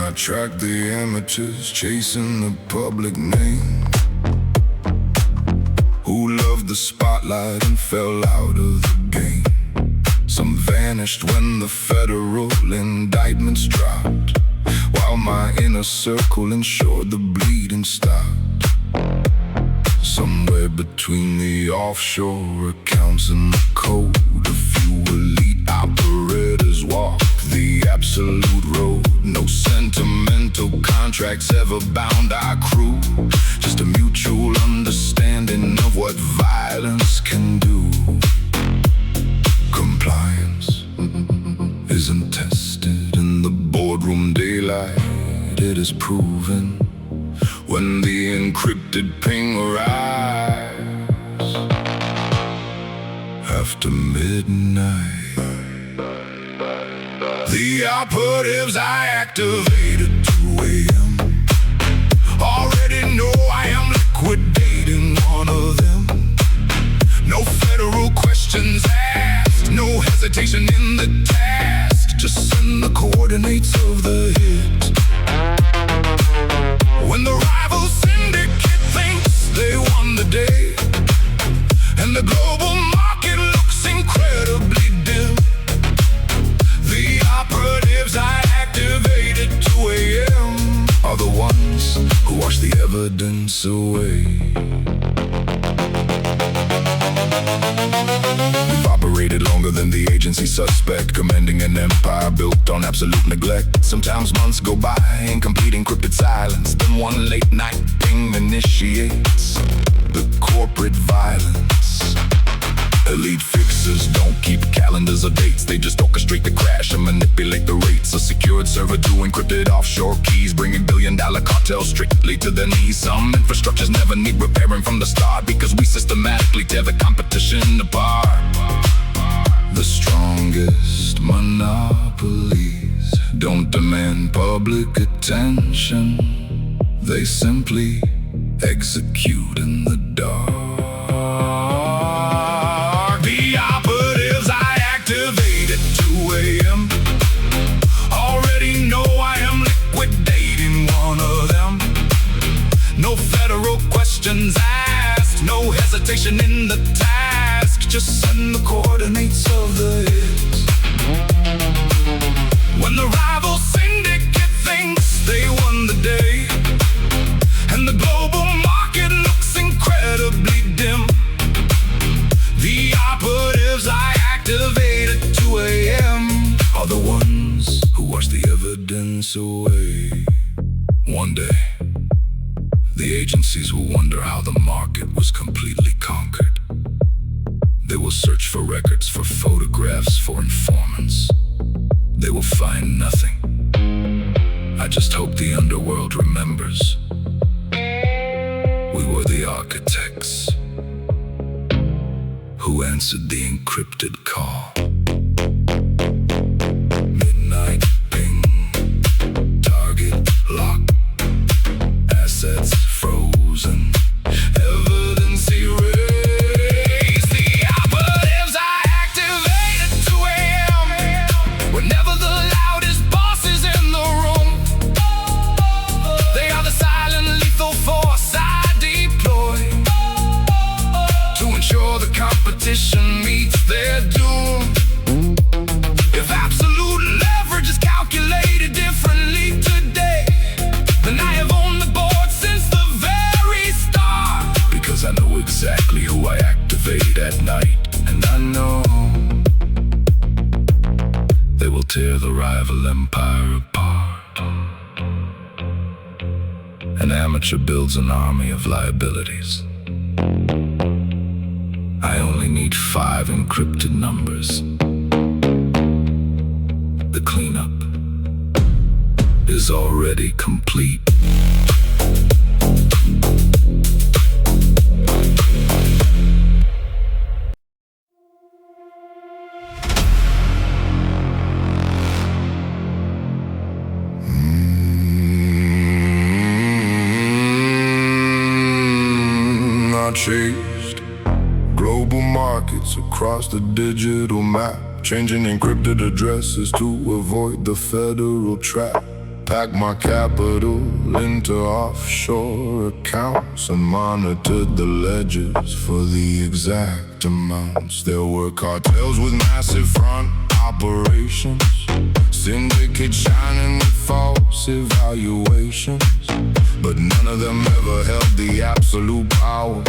I track the amateurs chasing the public name, who loved the spotlight and fell out of the game. Some vanished when the federal indictments dropped, while my inner circle ensured the bleeding stopped. Somewhere between the offshore accounts and the code, a few elite operators walk the absolute road. No sentimental contracts ever bound our crew, just a mutual understanding of what violence can do. Compliance isn't tested in the boardroom daylight. It is proven when the encrypted ping arrives after midnight. The operatives I activated 2 a.m. already know I am liquidating one of them. No federal questions asked, no hesitation in the task. Just send the coordinates of the hit. When the rival syndicate thinks they won the day, and the global market looks incredibly dim, the operatives I activated 2 a.m. are the ones who wash the evidence away. We've operated longer than the agency suspect, commanding an empire built on absolute neglect. Sometimes months go by in complete encrypted silence, then one late night ping initiates the corporate violence. Elite fixers don't keep calendars or dates, they just orchestrate the crash and manipulate the rates. A secured server to encrypted offshore keys, bringing billion-dollar cartels strictly to their knees. Some infrastructures never need repairing from the start, because we systematically tear the competition apart. The strongest monopolies don't demand public attention, they simply execute in the dark. The operatives I activated 2 a.m. already know I am liquidating one of them. No federal questions asked, no hesitation in the task. Just send the coordinates of the hits. When the rival syndicate thinks they won the day, and the global market looks incredibly dim, the operatives I activated 2 a.m. are the ones who wash the evidence away. One day, the agencies will wonder how the market was completely conquered. They will search for records, for photographs, for informants. They will find nothing. I just hope the underworld remembers we were the architects who answered the encrypted call. Midnight ping, target locked, assets frozen, evidence erased. The operatives I activated 2 a.m. were never the loudest bosses in the room. They are the silent lethal force I deploy to ensure the competition meets their doom. If absolute leverage is calculated differently today, then I have owned the board since the very start. Because I know exactly who I activate at night, and I know they will tear the rival empire apart. An amateur builds an army of liabilities. I only need 5 encrypted numbers. The cleanup is already complete. I chased global markets across the digital map, changing encrypted addresses to avoid the federal trap. packed my capital into offshore accounts and monitored the ledgers for the exact amounts. There were cartels with massive front operations, syndicates shining with false evaluations, but none of them ever held the absolute power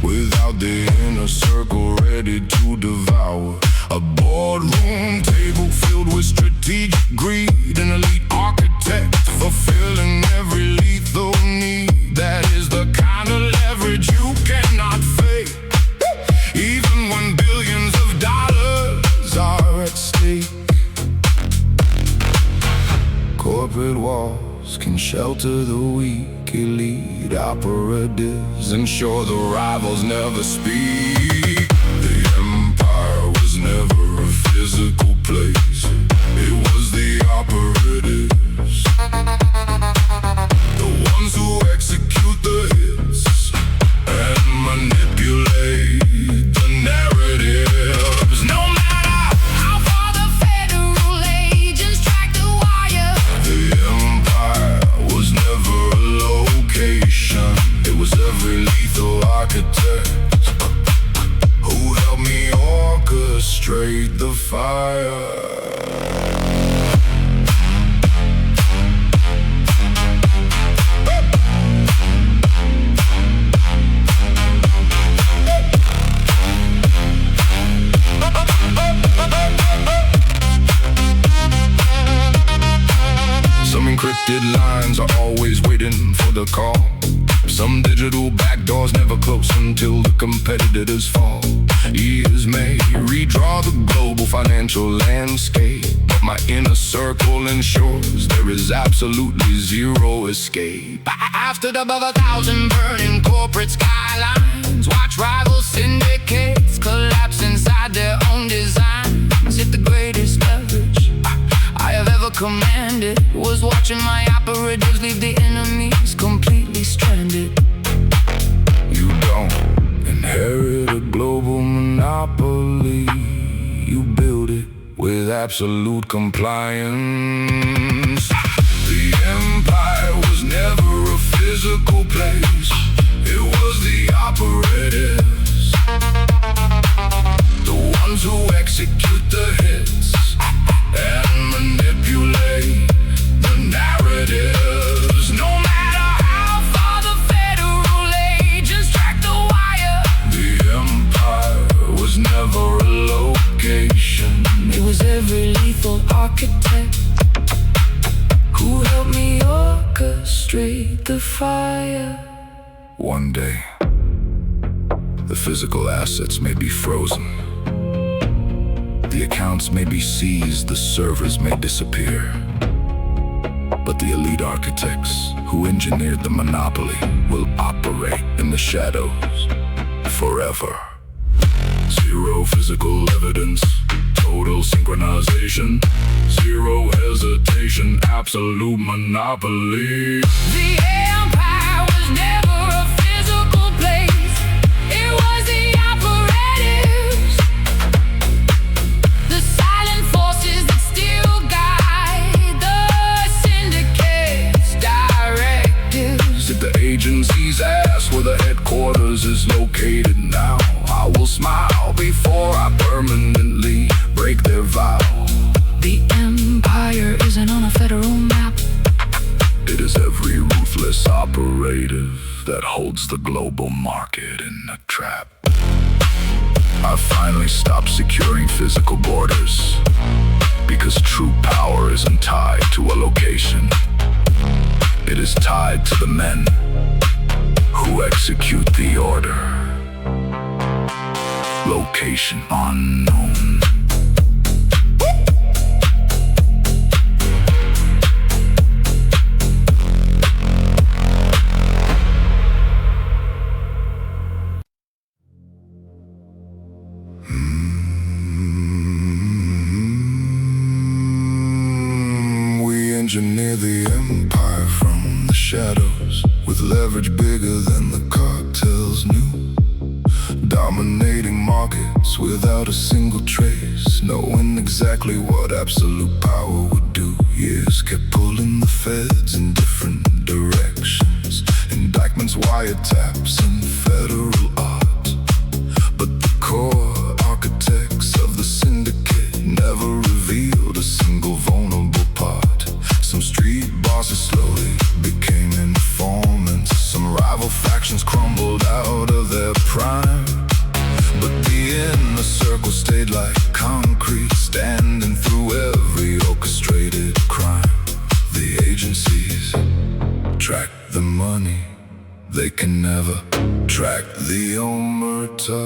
without the inner circle ready to devour. A boardroom table filled with strategic greed, an elite architect fulfilling every lethal need. That is the kind of leverage you cannot fake, even when billions of dollars are at stake. Corporate walls can shelter the weak, elite operatives ensure the rivals never speak. The empire was never a physical place, it was the operatives, the ones who execute the hits and manipulate the narratives. No matter how far the federal agents track the wire, the empire was never a location, it was every lethal architect who helped me orchestrate the fire. Some encrypted lines are always waiting for the call. Some digital backdoors never close until the competitors fall. Years may redraw the global financial landscape, but my inner circle ensures there is absolutely zero escape. After the above 1,000 burning corporate skylines, watch rival syndicates collapse inside their own designs. If the greatest leverage I have ever commanded was watching my operatives leave the enemies completely stranded. You don't inherit a global monopoly, you build it with absolute compliance. The empire was never a physical place, it was the operatives, the ones who execute the hits and manipulate the narratives. No matter how far the federal agents track the wire, the empire was never a location, it was every lethal architect who helped me orchestrate the fire. One day, the physical assets may be frozen, the accounts may be seized, the servers may disappear, but the elite architects who engineered the monopoly will operate in the shadows forever. Zero physical evidence, total synchronization, zero hesitation, absolute monopoly. The empire was never a physical place, it was the operatives, the silent forces that still guide the syndicate's directives. If the agencies ask where the headquarters is located now, I will smile before I permanently break their vow. The empire isn't on a federal map, it is every ruthless operative that holds the global market in a trap. I finally stopped securing physical borders, because true power isn't tied to a location, it is tied to the men who execute the order. Location unknown. We engineer the empire from the shadows, with leverage bigger than the cartels knew. Dominating markets without a single trace, knowing exactly what absolute power would do. Years kept pulling the money, they can never track the omerta.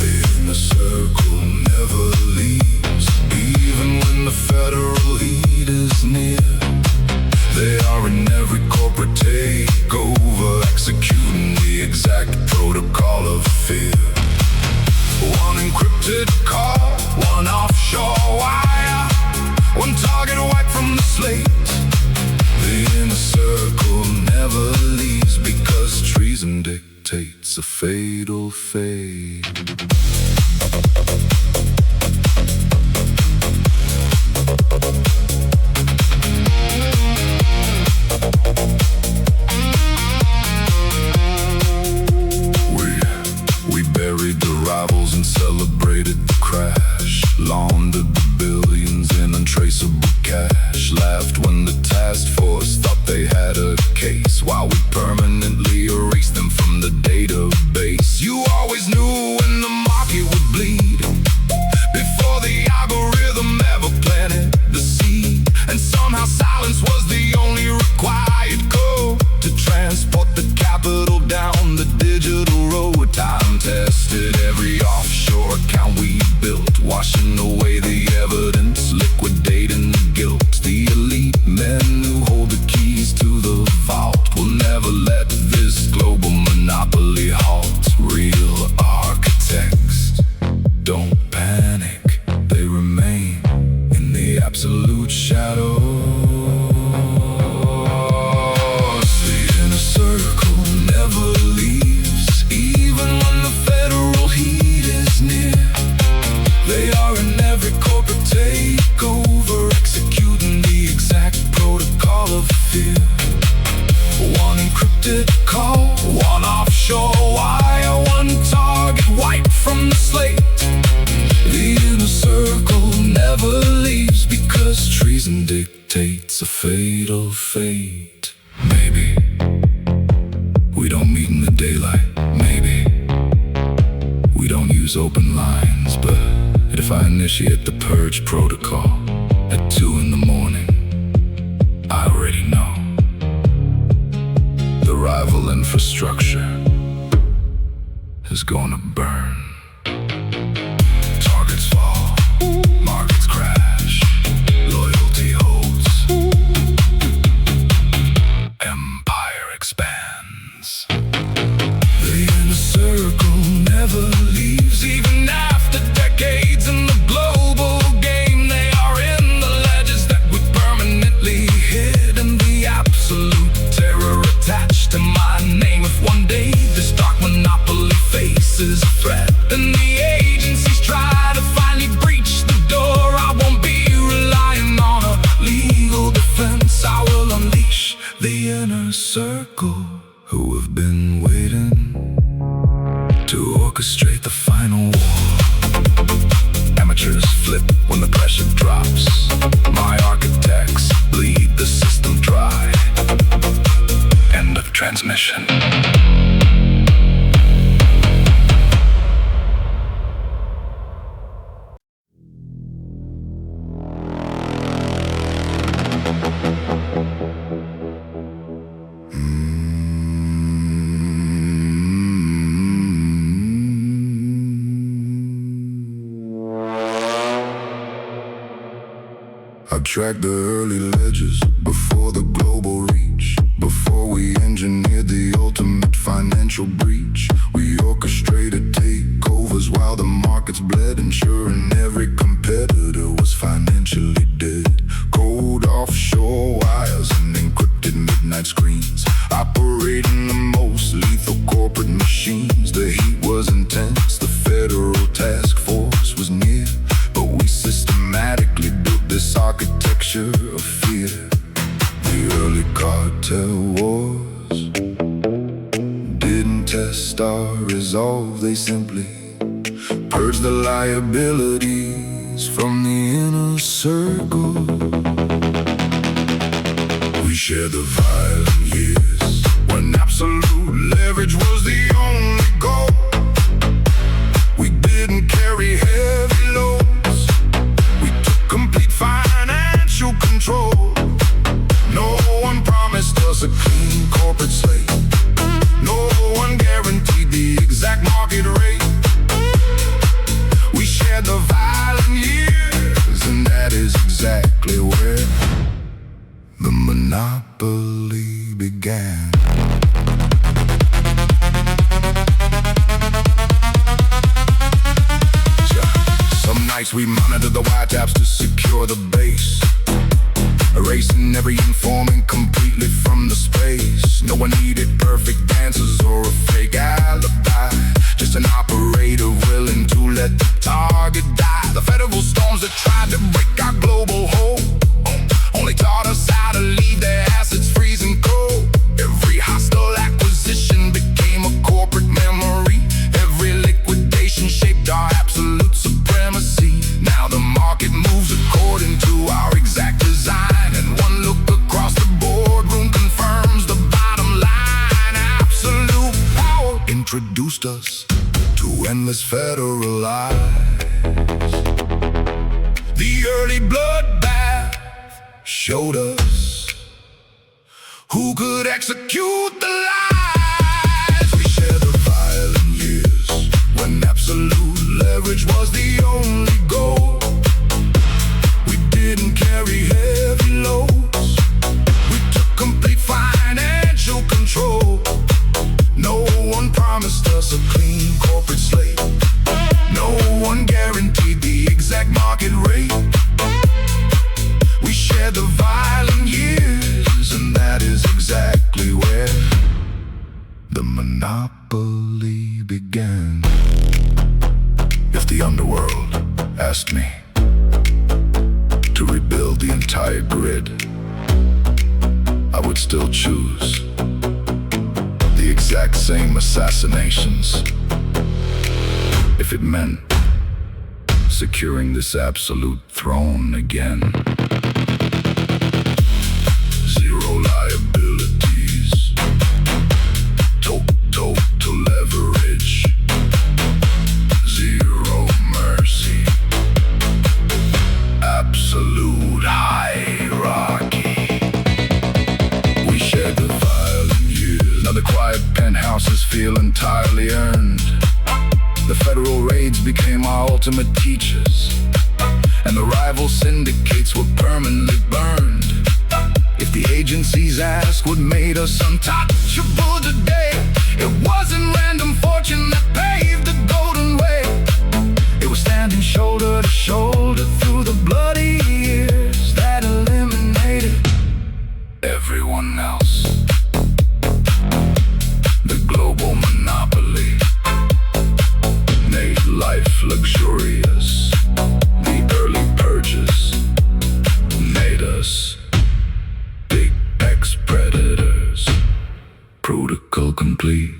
The inner circle never leaves, even when the federal heat is near. They are in every corporate takeover, executing the exact protocol of fear. One encrypted call, one offshore wire, one target wiped from the slate. The inner circle never leaves, because treason dictates a fatal fate. We buried the rivals and celebrated the crash, laundered the billions in untraceable cash, laughed when the task force thought they had a case, while we permanently erased them from the database. You always knew when the market would bleed, before the algorithm ever planted the seed. And somehow silence was the only required code to transport the capital down the digital road. Time tested every offshore account we built, washing away the evidence, liquidating the guilt. The elite men who hold the keys to the vault will never let this global monopoly halt. Real architects don't panic, they remain in the absolute shadows. The inner circle never leaves, even when the federal heat is near. They are in every corporate takeover, executing the exact protocol of fear. One encrypted call, one offshore wire, one target wiped from the slate. The inner circle never leaves, because treason dictates a fatal fate. Maybe we don't meet in the daylight, maybe we don't use open lines, but if I initiate the purge protocol at 2 in the morning, I already know the rival infrastructure is gonna burn. Targets fall, markets crash, loyalty holds, empire expands. The inner circle never leaves, even after decades in the global game. They are in the ledges that we permanently hid, and the absolute terror attached to my name. If one day this dark monopoly faces a threat, and the agencies try to finally breach the door, I won't be relying on a legal defense. I will unleash the inner circle, who have been waiting to orchestrate the final war. Amateurs flip when the pressure drops. My architects bleed the system dry. End of transmission. I tracked the early ledges before the global reach, before we engineered the ultimate financial breach. We orchestrated takeovers while the markets bled, ensuring every competitor was financially dead. Cold offshore wires and encrypted midnight screens, operating the most lethal corporate machines. The heat was intense, the federal task force was near, but we systematically built this architecture of fear. The early cartel wars didn't test our resolve, they simply purged the liabilities from the inner circle. We shared the violent years when absolute leverage was the only goal. We didn't carry heavy loads, we took complete financial control. No one promised us a exactly where the monopoly began. Some nights we monitored the wiretaps to secure the base, erasing every informant completely from the space. No one needed perfect answers or a fake alibi, just an operator willing to let the target die. The federal storms that tried to break our global hold only taught us how to leave their assets freezing cold. Every hostile acquisition became a corporate memory. Every liquidation shaped our absolute supremacy. Now the market moves according to our exact design, and one look across the boardroom confirms the bottom line. Absolute power introduced us to endless federal lies. The early bloodbath showed us who could execute the lies. We shared the violent years when absolute leverage was the only goal. We didn't carry heavy loads, we took complete financial control. No one promised us a clean corporate slate, no one guaranteed the exact market rate. We shared the violent years, and that is exactly where the monopoly began. If the underworld asked me to rebuild the entire grid, I would still choose the exact same assassinations if it meant securing this absolute throne again. Zero liabilities, total leverage, zero mercy, absolute hierarchy. We shared the violent years, now the quiet penthouses feel entirely earned. The federal raids became our ultimate teachers, and the rival syndicates were permanently burned. If the agencies asked what made us untouchable today, it wasn't random fortune that paved the golden way. It was standing shoulder to shoulder through the bloody years that eliminated everyone else. The global monopoly made life luxurious. The early purges made us big ex-predators. Protocol complete.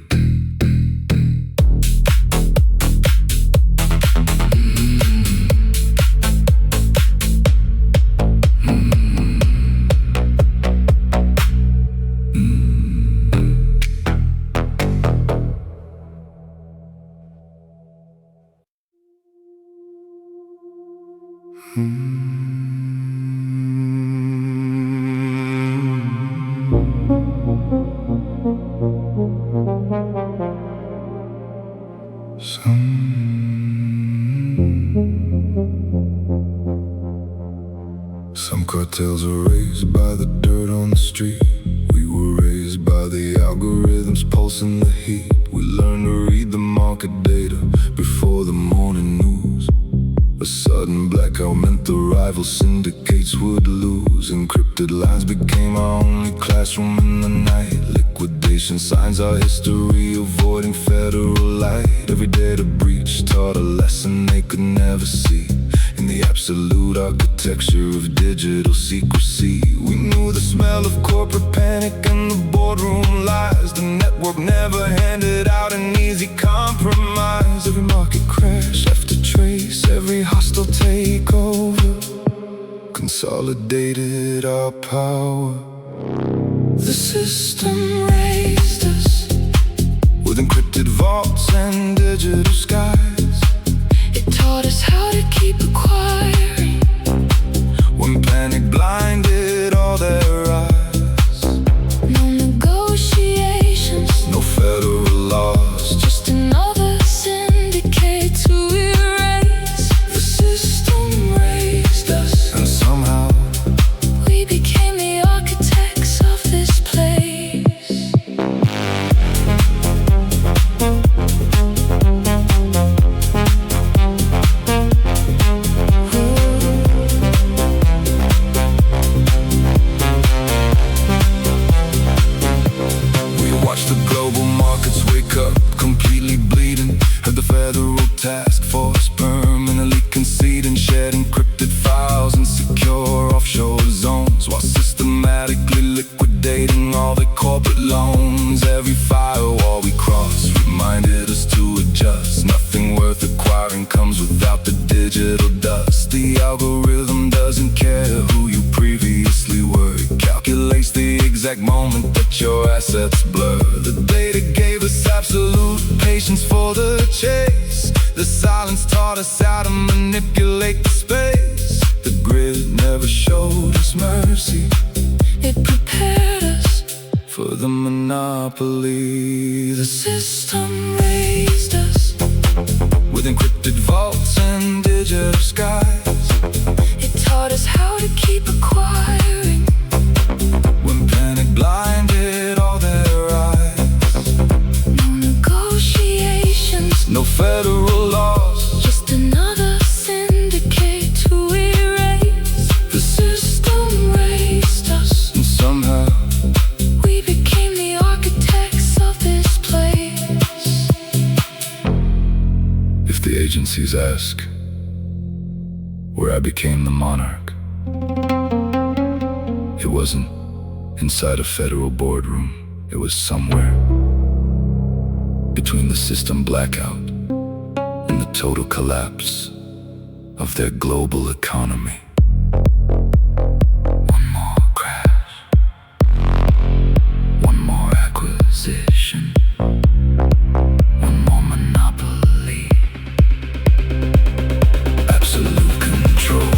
Some cartels are raised by the dirt on the street. We were raised by the algorithms pulsing the heat. We learned to read the market data before the morning news. A sudden blackout meant the rival syndicates would lose. Encrypted lines became our only classroom in the night. Liquidation signs our history, avoiding federal light. Every day the breach taught a lesson they could never see. In the absolute architecture of digital secrecy, we knew the smell of corporate panic and the boardroom lies. The network never handed out an easy compromise. Every market crash left a trace, every hostile takeover consolidated our power. The system raised us with encrypted vaults and digital skies. It taught us how to keep acquiring when panic blinded all their eyes. No negotiations, no federal laws, just another syndicate to erase. The system raised us, and somehow exact moment that your assets blur. The data gave us absolute patience for the chase. The silence taught us how to manipulate the space. The grid never showed us mercy. It prepared us for the monopoly. The system raised us with encrypted vaults and digital skies. It taught us how to keep acquiring when panic blinded all their eyes. No negotiations, no federal laws, just another syndicate to erase. The system raised us, and somehow we became the architects of this place. If the agencies ask where I became the monarch, it wasn't inside a federal boardroom. It was somewhere between the system blackout and the total collapse of their global economy. One more crash, one more acquisition, one more monopoly. Absolute control.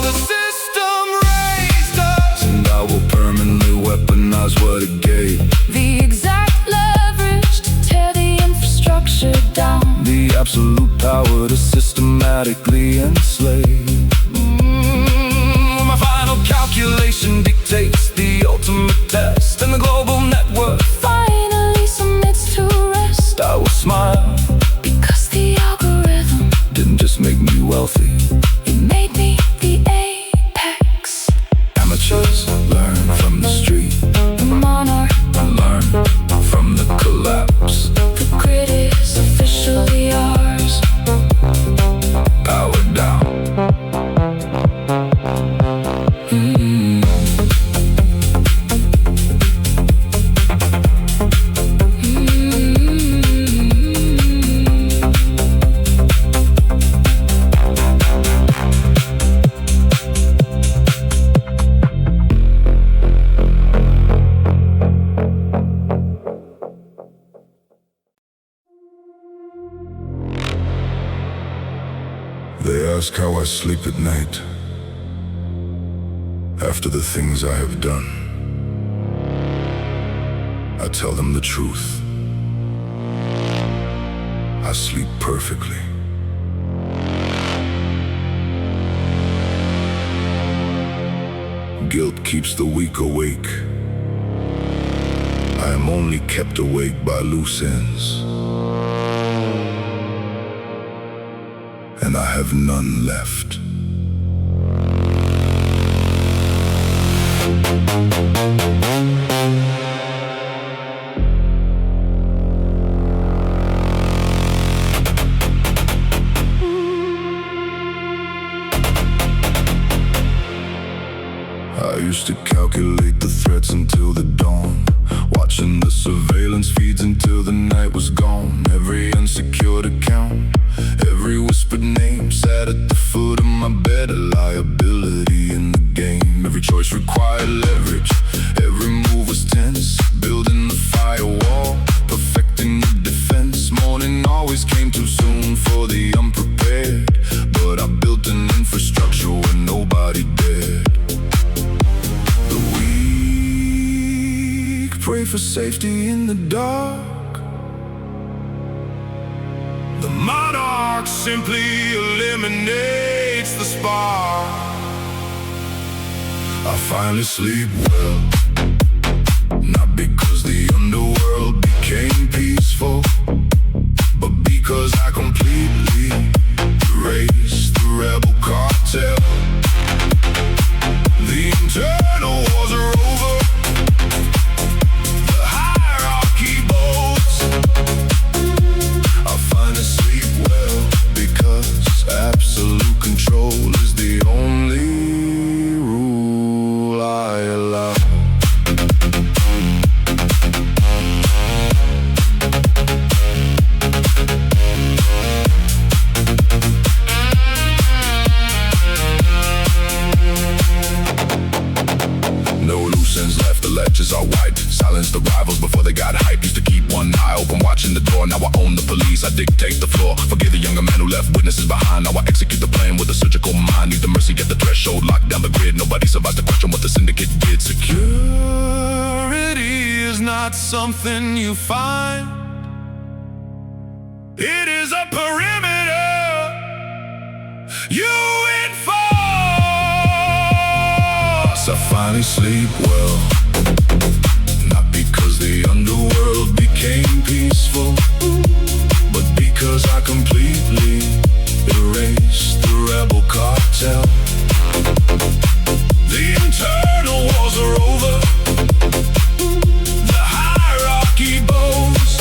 The system raised us, and I will permanently weaponize what it gave. The exact leverage to tear the infrastructure down. The absolute power to systematically enslave. My final calculation dictates the ultimate test, and the global network finally submits to rest. I will smile, because the algorithm didn't just make me wealthy, it made me the apex. Amateurs learn from the street, The monarch learn from the collapse. The grid is officially ours. Power down. They ask how I sleep at night after the things I have done. I tell them the truth. I sleep perfectly. Guilt keeps the weak awake. I am only kept awake by loose ends, and I have none left. I used to calculate the threats until the dawn, watching the surveillance feeds until the night was gone. Every unsecured account, every whispered name sat at the foot of my bed, a liability in the game. Every choice required leverage, every move was tense, building the firewall, perfecting the defense. Morning always came too soon for the unprepared, but I built an infrastructure where nobody dared. The weak pray for safety in the dark. The monarch simply eliminates the spark. I finally sleep well, not because the underworld became peaceful, but because I completely erased the rebel cartel. The internal wars are over, the hierarchy bows. I finally sleep well because absolute control is the only rule I allow. violence. The rivals before they got hype used to keep one eye open, watching the door. Now I own the police, I dictate the floor. Forgive the younger man who left witnesses behind. Now I execute the plan with a surgical mind. Need the mercy, get the threshold, lock down the grid. Nobody survives the question what the syndicate did. Security is not something you find. It is a perimeter you enforce. I finally sleep well, not because the underworld became peaceful, but because I completely erased the rebel cartel. The internal wars are over, the hierarchy bows.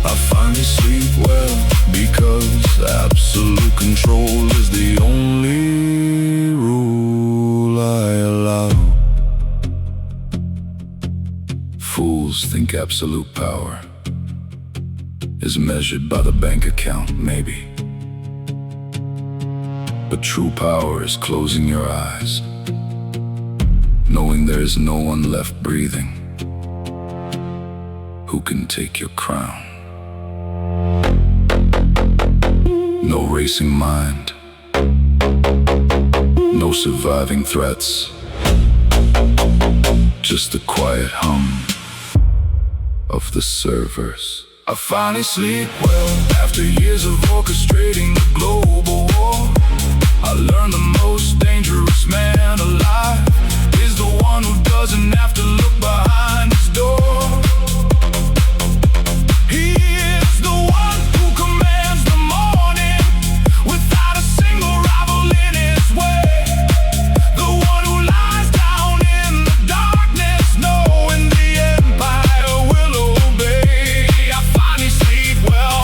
I finally sleep well because absolute control is the only rule I allow. Fools think absolute power is measured by the bank account, maybe. But true power is closing your eyes, knowing there is no one left breathing who can take your crown. No racing mind, no surviving threats, just the quiet hum of the servers. I finally sleep well after years of orchestrating the global war. I learned the most dangerous man alive is the one who doesn't have to look behind his door. He is the one who commands the morning without a single rival in his way. The one who lies down in the darkness, knowing the empire will obey. I finally sleep well,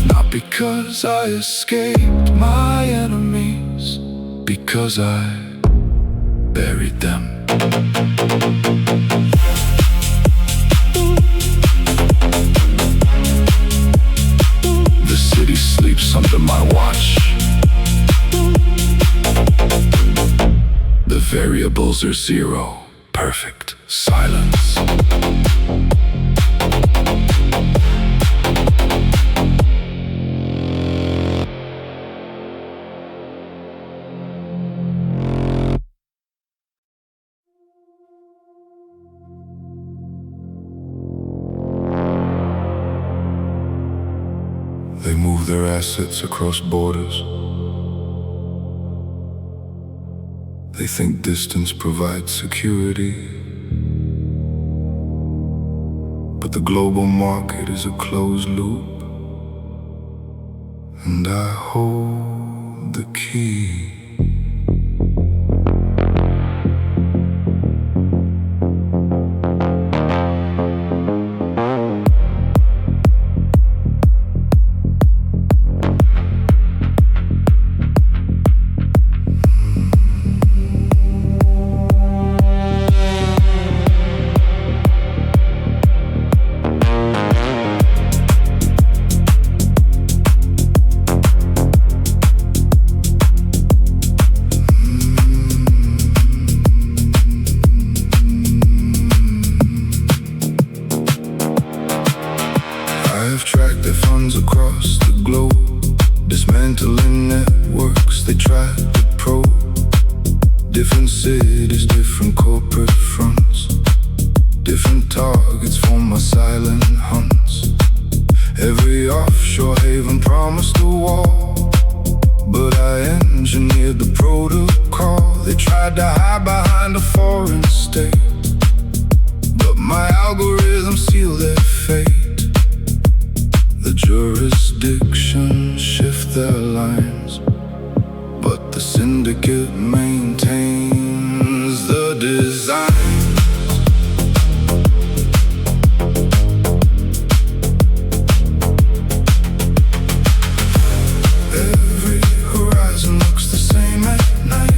not because I escaped my enemies, because I buried them. The city sleeps under my watch. The variables are zero, perfect silence. They move their assets across borders. They think distance provides security, but the global market is a closed loop, and I hold the key. Across the globe, dismantling networks they tried to probe. Different cities, different corporate fronts, different targets for my silent hunts. Every offshore haven promised a wall, but I engineered the protocol. They tried to hide behind a foreign state, but my algorithms seal their fate. The jurisdictions shift their lines, but the syndicate maintains the design. Every horizon looks the same at night.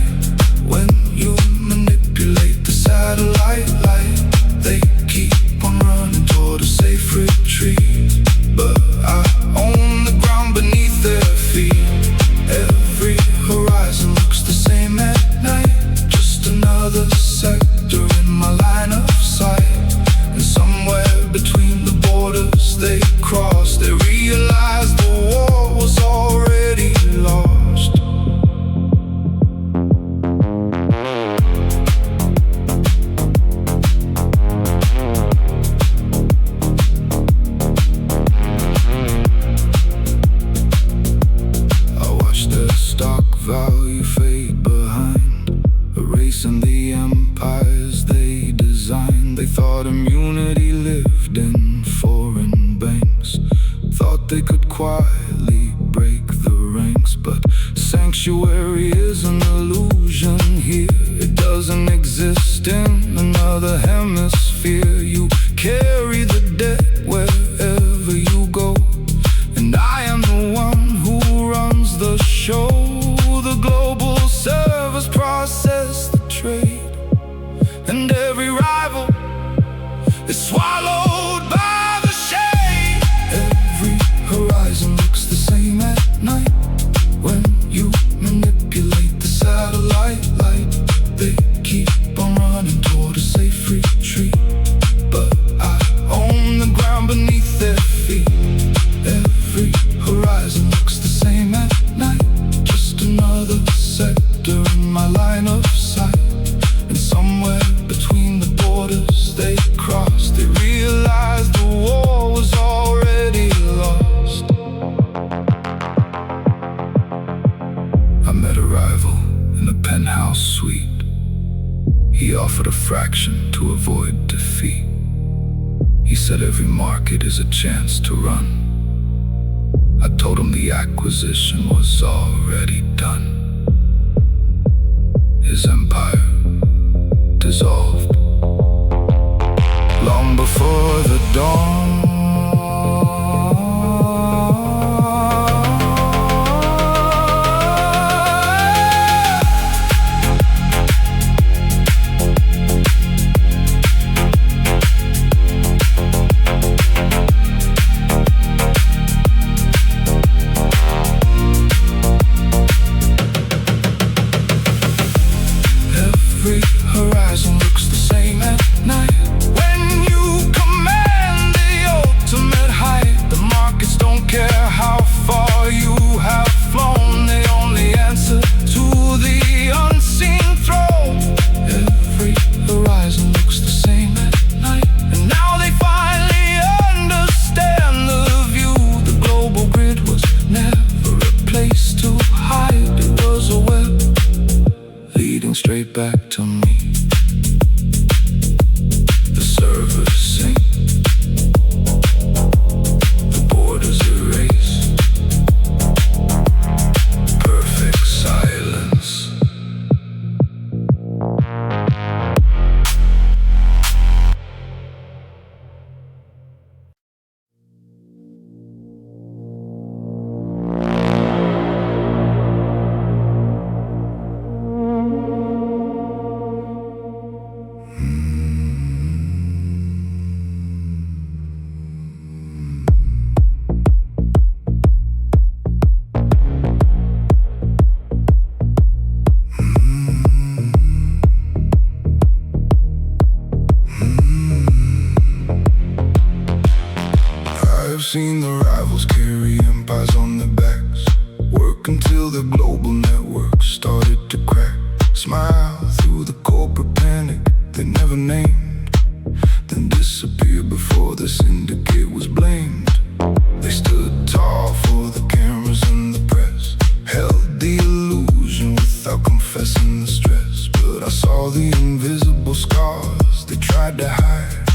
When you manipulate the satellite light, they keep on running toward a safe retreat, but I own the ground beneath their feet. Every horizon looks the same at night, just another sector in my line of but sanctuary is an illusion here. It doesn't exist in another hemisphere. You carry the dead wherever you go, and I am the one who runs the show. The global servers process the trade, and every rival is swallowed by the shade. Every horizon looks the same at night when you manipulate the satellite light. They keep on running toward a safe retreat, but I own the ground beneath their feet. Every horizon looks the same at night, just another sector in my line of sight. And somewhere between the borders they crossed, they realized the war was already lost. I met a rival in a penthouse suite. He offered a fraction to avoid defeat. He said every market is a chance to run. I told him the acquisition was already done. His empire dissolved long before the dawn. Every horizon looks the same at night when you command the ultimate height. The markets don't care how far you have flown, they only answer to the unseen throne. Every horizon looks the same at night, and now they finally understand the view. The global grid was never a place to hide. It was a web leading straight back to me. The servers sink, the borders erase, perfect silence. I've seen the rivals carry empires on their backs, work until the global network started to crack. Smile through the corporate panic they never named, then disappear before the syndicate was blamed. They stood tall for the cameras and the press, held the illusion without confessing the stress. But I saw the invisible scars they tried to hide,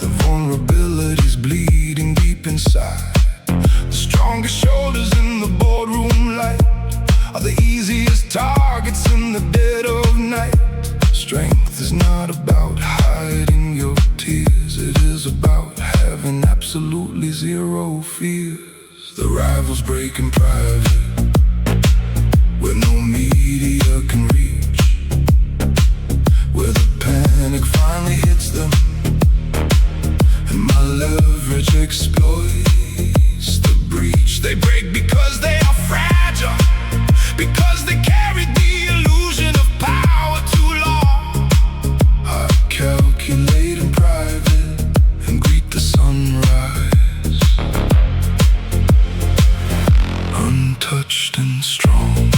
the vulnerabilities bleeding deep inside. The strongest shoulders in the boardroom light are the easiest targets in the dead of night. Strength is not about hiding your tears, it is about having absolutely zero fears. The rivals break in private, where no media can reach, where the panic finally hits them, and my leverage exploits the breach. They break because they are fragile, because they carried the illusion of power too long. I calculate in private and greet the sunrise, untouched and strong.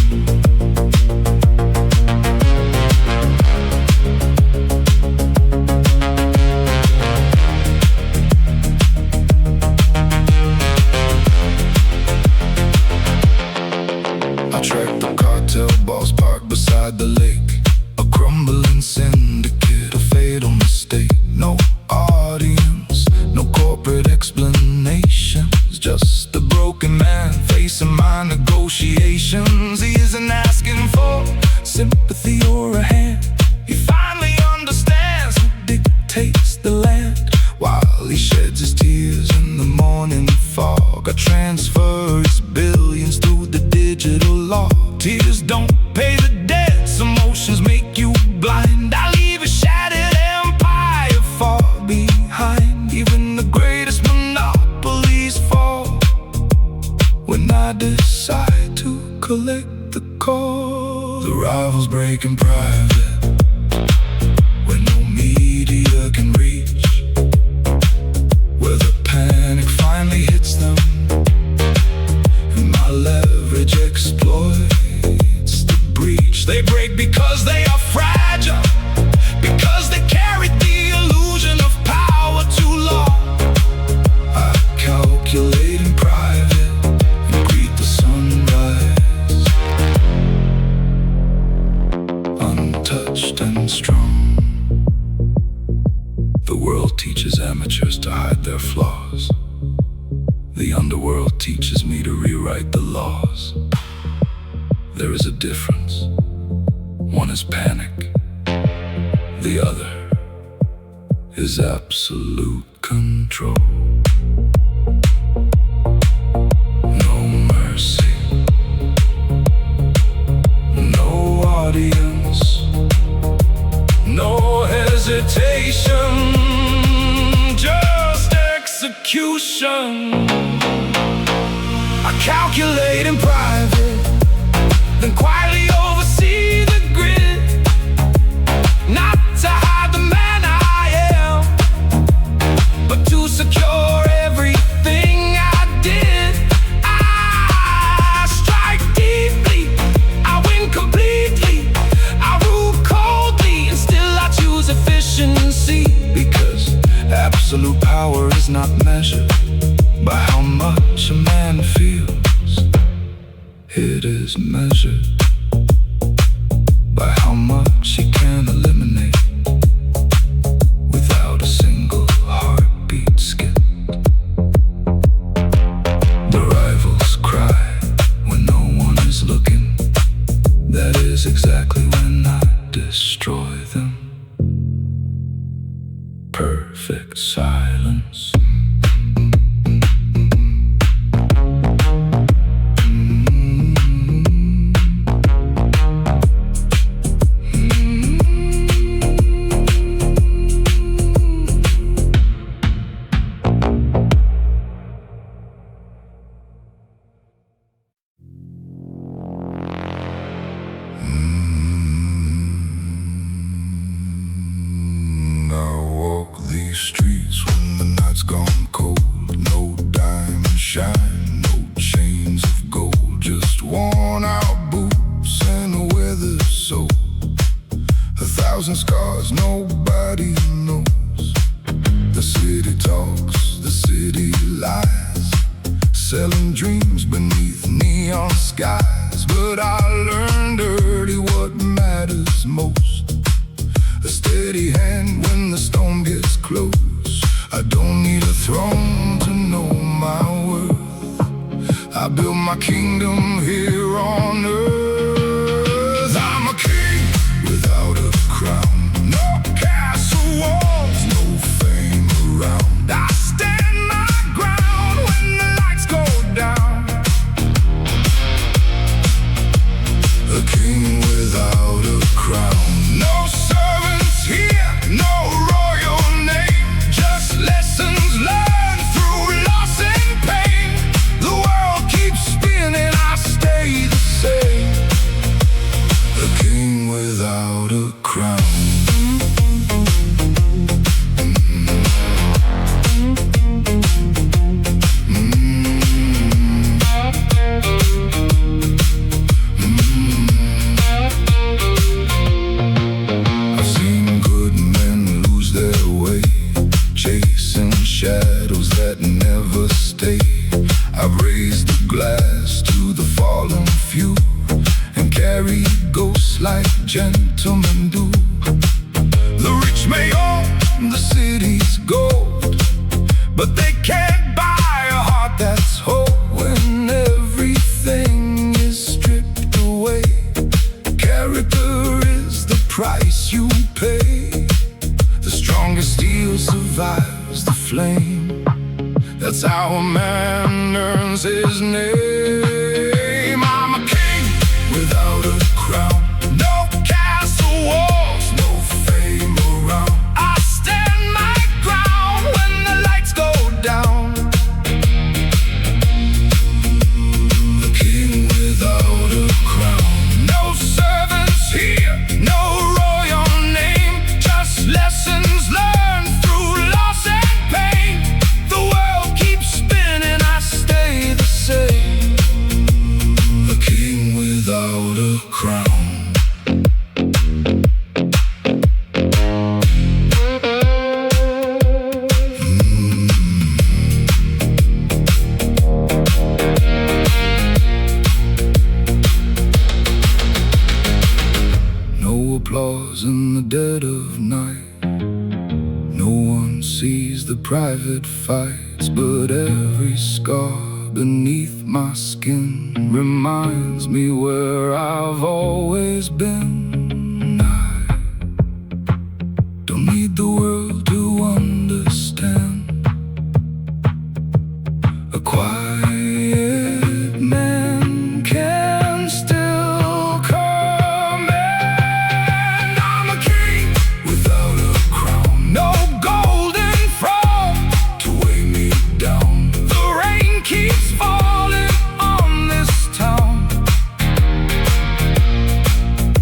Track the cartel boss parked beside the lake, a crumbling syndicate, a fatal mistake. No audience, no corporate explanations, just a broken man facing my negotiations. limitations. He isn't asking for sympathy or a hand. He finally understands who dictates the land. While he sheds his tears in the morning fog, I transfer his billions through the digital law. Tears don't pay the debts, emotions make you blind. I leave a shattered empire far behind. Even the greatest monopolies fall when I decide to collect the call. The rivals break in private when no media can reach, where the panic finally hits them and my leverage exploits the breach. They break because they are fragile, because they carried the illusion of power too long. I calculate in private and greet the sunrise, untouched and strong. The world teaches amateurs to hide their flaws. The underworld teaches me to rewrite the laws. There is a difference. One is panic, the other is absolute control. No mercy, no audience, no hesitation, just execution. I calculate in private, then quietly oversee the grid. Not to hide the man I am, but to secure everything I did. I strike deeply, I win completely, I rule coldly, and still I choose efficiency. Because absolute power is not measured by how much a man feels. It is measured by how much he can eliminate without a single heartbeat skip. The rivals cry when no one is looking. That is exactly when I destroy them. Perfect silence. Streets when the night's gone cold, no diamond shine, no chains of gold, just worn out boots and a weathered soul. 1,000 scars nobody knows. The city talks, the city lies, selling dreams beneath neon skies. But I learned early what matters most, a steady hand when the storm gets close. I don't need a throne to know my worth. I built my kingdom here on earth. I'm a king without a crown, no castle walls, no fame around. I stand my ground when the lights go down. A king without a crown, no servants here, no royal name, just lessons learned through loss and pain. The world keeps spinning, I stay the same. A king without a crown. I've seen good men lose their way, chasing shadows that never stay. I've raised the glass to the fallen few and carried ghosts like gentlemen do. The rich may own the city's gold, but they can't buy a heart that's whole when everything is stripped. without a crown. No applause in the dead of night. No one sees the private fights, but every scar beneath my skin reminds me where I've always been. I don't need the world to understand. A quiet man can still command. I'm a king without a crown. No golden throne to weigh me down. The rain keeps falling on this town.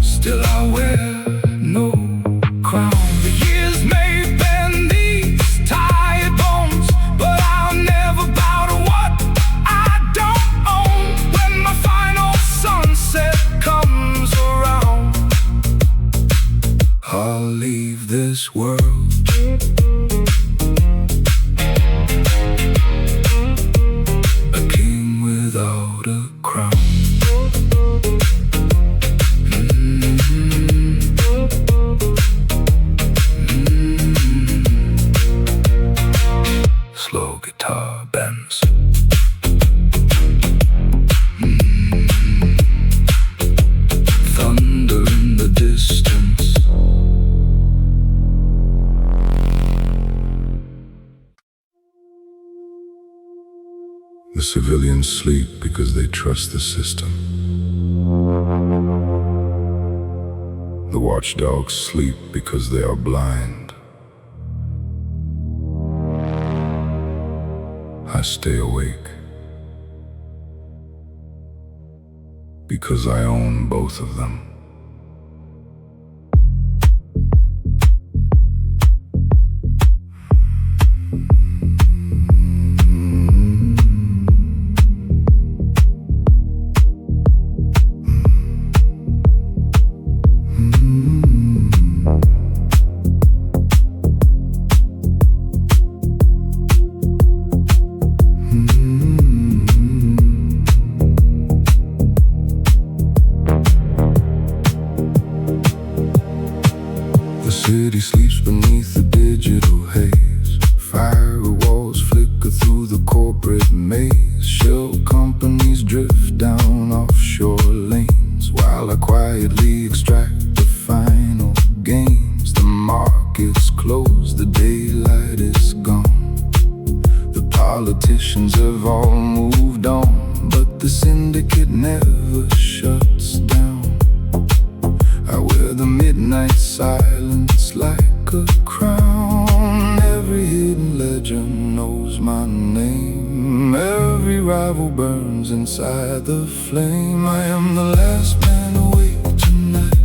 Still I wear no crown. The years may bend these tired bones, but I'll never bow to what I don't own. When my final sunset comes around, I'll leave this world a king without a crown. Slow guitar bends. Thunder in the distance. The civilians sleep because they trust the system. The watchdogs sleep because they are blind. I stay awake because I own both of them. The city sleeps beneath the digital haze. Firewalls flicker through the corporate maze. Shell companies drift down offshore lanes, while I quietly extract the final gains. The markets close, the daylight is gone. The politicians have all moved on, but the syndicate never shuts down. I wear the midnight silence like a crown. Every hidden legend knows my name. Every rival burns inside the flame. I am the last man awake tonight,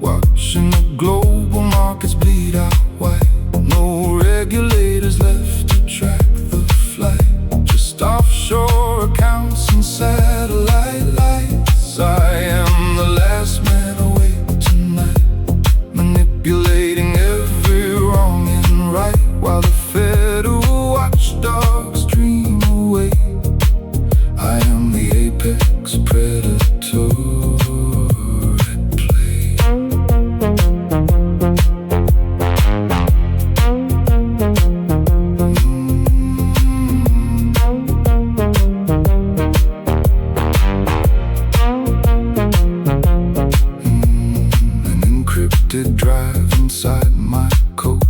watching the global markets bleed out white. No regulators left to track the flight, just offshore accounts and satellite lights. I am the last man awake tonight, manipulating every wrong and right, while the federal watchdogs dream away. I am the apex predator at play. An encrypted drive inside my coat.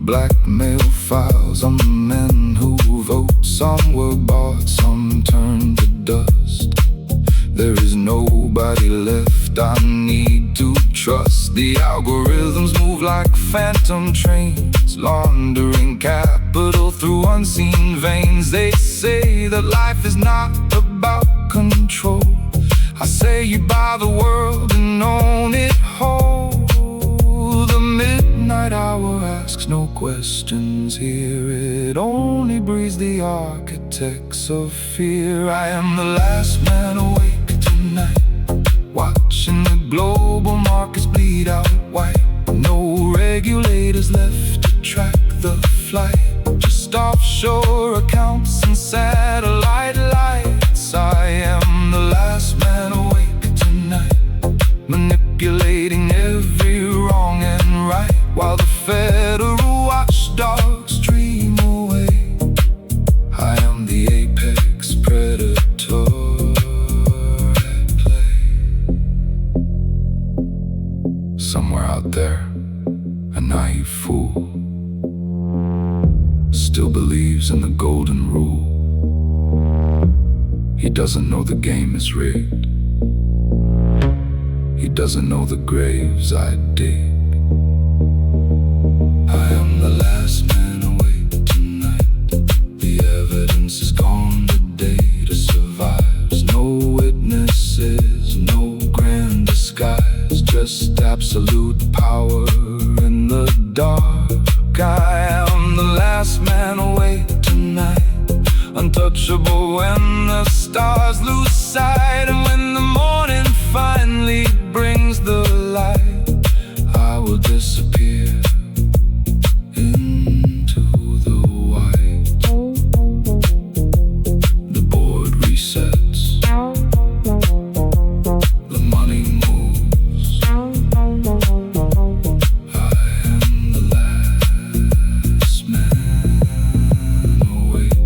Blackmail files on the men who vote. Some were bought, some turned to dust. There is nobody left I need to trust. The algorithms move like phantom trains, laundering capital through unseen veins. They say that life is not about control. I say you buy the world and own it whole. The midnight hour asks no questions here. It only breeds the architects of fear. I am the last man awake tonight, watching markets bleed out white. No regulators left to track the flight. Just offshore accounts and satellite lights. I am the last man awake tonight, manipulating every wrong and right, while the federal watchdogs dream away. I am the apex predator at play. Somewhere out there, a naive fool still believes in the golden rule. He doesn't know the game is rigged. He doesn't know the graves I dig. I am the last man awake tonight. The evidence is gone, the data survives. No witnesses, no grand disguise, just absolute power in the dark. I am the last man awake tonight, untouchable when the stars lose sight. And when the morning finally brings the light, I will disappear into the white. The board resets, the money moves. I am the last man awake.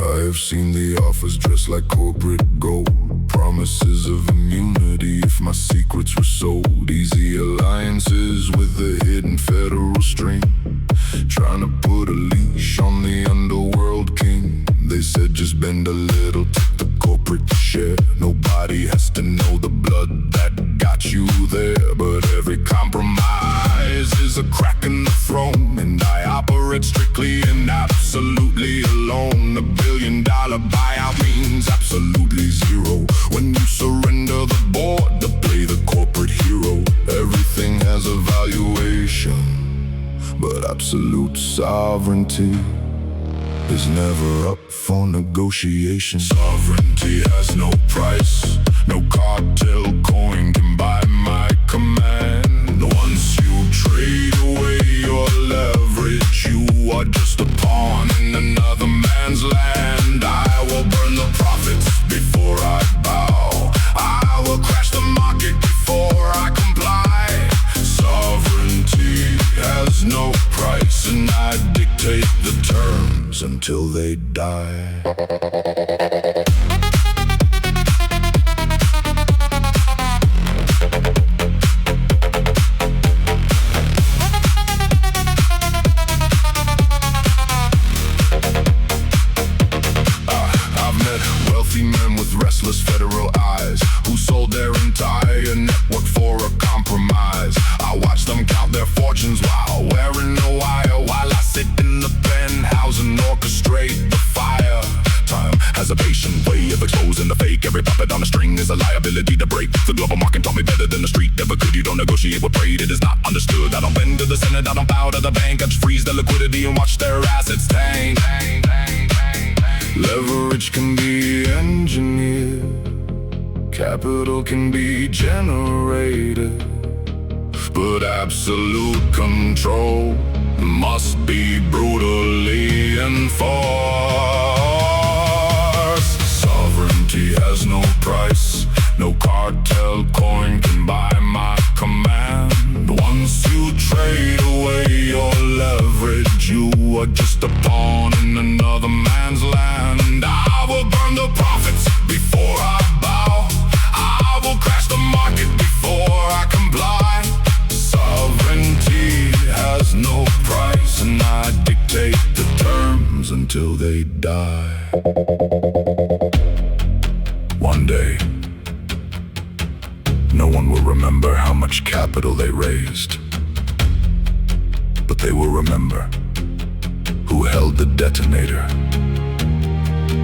I've seen the offers dressed like corporate gold, promises of immunity if my secrets were sold. Easy alliances with the hidden federal string, trying to put a leash on the underworld king. They said just bend a little, take the corporate share. Nobody has to know the blood that got you there, but every compromise is a crack in the throne, and I operate strictly and absolutely alone. $1 billion buyout means absolutely zero. When you surrender the board to play the corporate hero, everything has a valuation, but absolute sovereignty is never up for negotiation. Sovereignty has no price, no cartel coin can buy my command. Once you trade away your leverage, you are just a pawn in another man's land. I will burn the profits before I bow. I will crash the market before I comply. Sovereignty has no price, and I dictate the terms until they die. Men with restless federal eyes who sold their entire network for a compromise. I watch them count their fortunes while wearing a wire, while I sit in the penthouse and orchestrate the fire. Time has a patient way of exposing the fake. Every puppet on a string is a liability to break. The global market taught me better than the street ever could. You don't negotiate with trade, it is not understood. I don't bend to the Senate, I don't bow to the bank. I just freeze the liquidity and watch their assets tank. Leverage can be engineered, capital can be generated, but absolute control must be brutally enforced. Sovereignty has no price, no cartel coin can buy my command. Once you trade away your leverage, you are just a pawn in another man's land. I will burn the profits before I bow. I will crash the market before I comply. Sovereignty has no price, and I dictate the terms until they die. One day, no one will remember how much capital they raised, but they will remember who held the detonator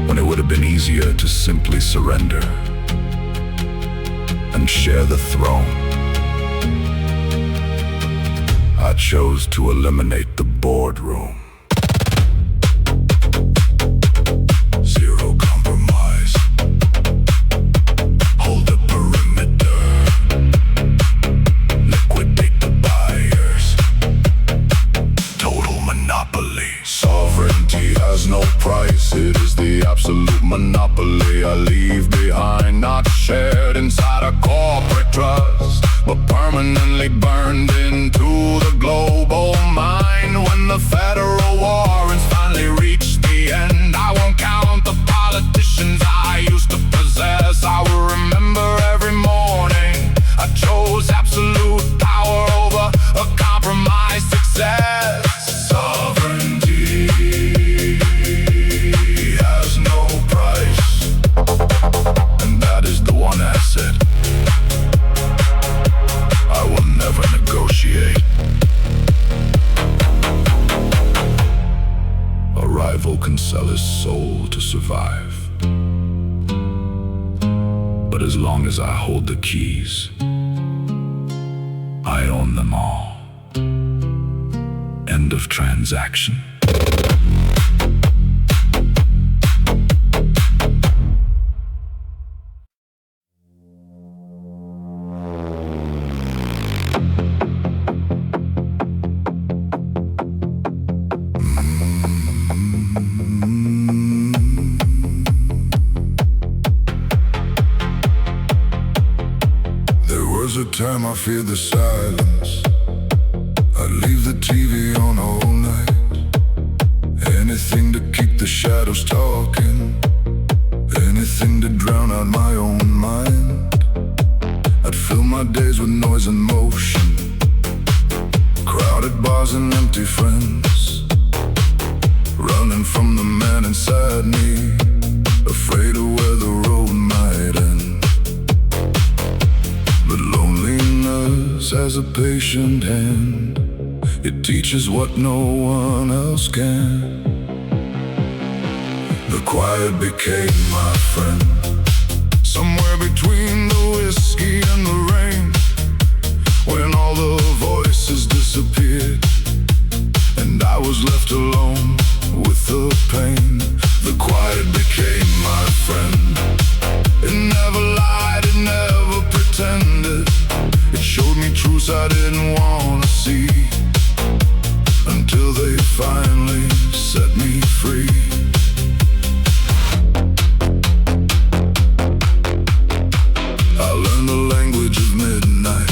when it would have been easier to simply surrender and share the throne. I chose to eliminate the boardroom. Zero compromise. Hold the perimeter. Liquidate the buyers. Total monopoly. Sovereignty has no price. It is the absolute monopoly I leave behind, not shared inside a corporate trust, but permanently burned into the global mind. When the federal warrants finally reach the end, I won't count the politicians I used to possess. I will remember every morning I chose absolute power over a compromised success. Sovereignty has no price, and that is the one asset I will never negotiate. A rival can sell his soul to survive, but as long as I hold the keys, I own them all. End of transaction. There was a time I feared the silence. I'd leave the TV on all night. Anything to keep the shadows talking. Anything to drown out my own mind. I'd fill my days with noise and motion. Crowded bars and empty friends. Running from the man inside me. Afraid of where the road might end. But loneliness has a patient hand. It teaches what no one else can. The quiet became my friend. Somewhere between the whiskey and the rain, when all the voices disappeared and I was left alone with the pain. The quiet became my friend. It never lied, it never pretended. It showed me truths I didn't wanna see, until they finally set me free. I learned the language of midnight,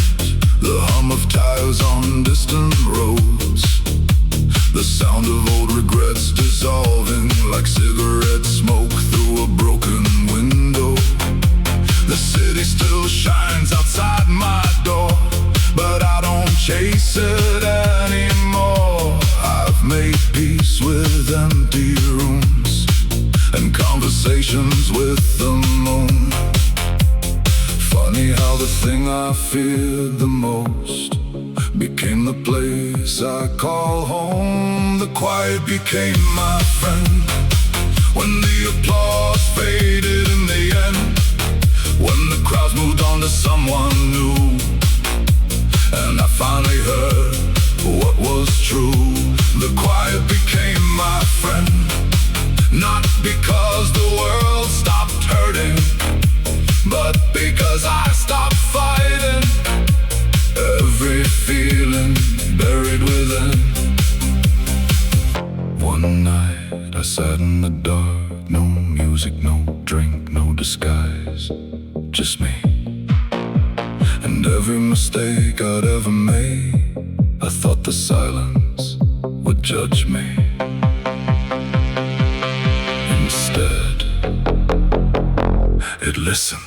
the hum of tires on distant roads, the sound of old regrets dissolving like cigarette smoke through a broken window. The city still shines outside my door, but I don't chase it anymore. I've made peace with empty rooms and conversations with the moon. Funny how the thing I feared the most became the place I call home. The quiet became my friend. When the applause faded in the end, when the crowds moved on to someone new, and I finally heard what was true. The quiet became my friend. Not because the world stopped hurting, but because I stopped fighting. Every feeling buried within. One night I sat in the dark. No music, no drink, no disguise, just me. And every mistake I'd ever made, I thought the silence would judge me. Instead, it listened.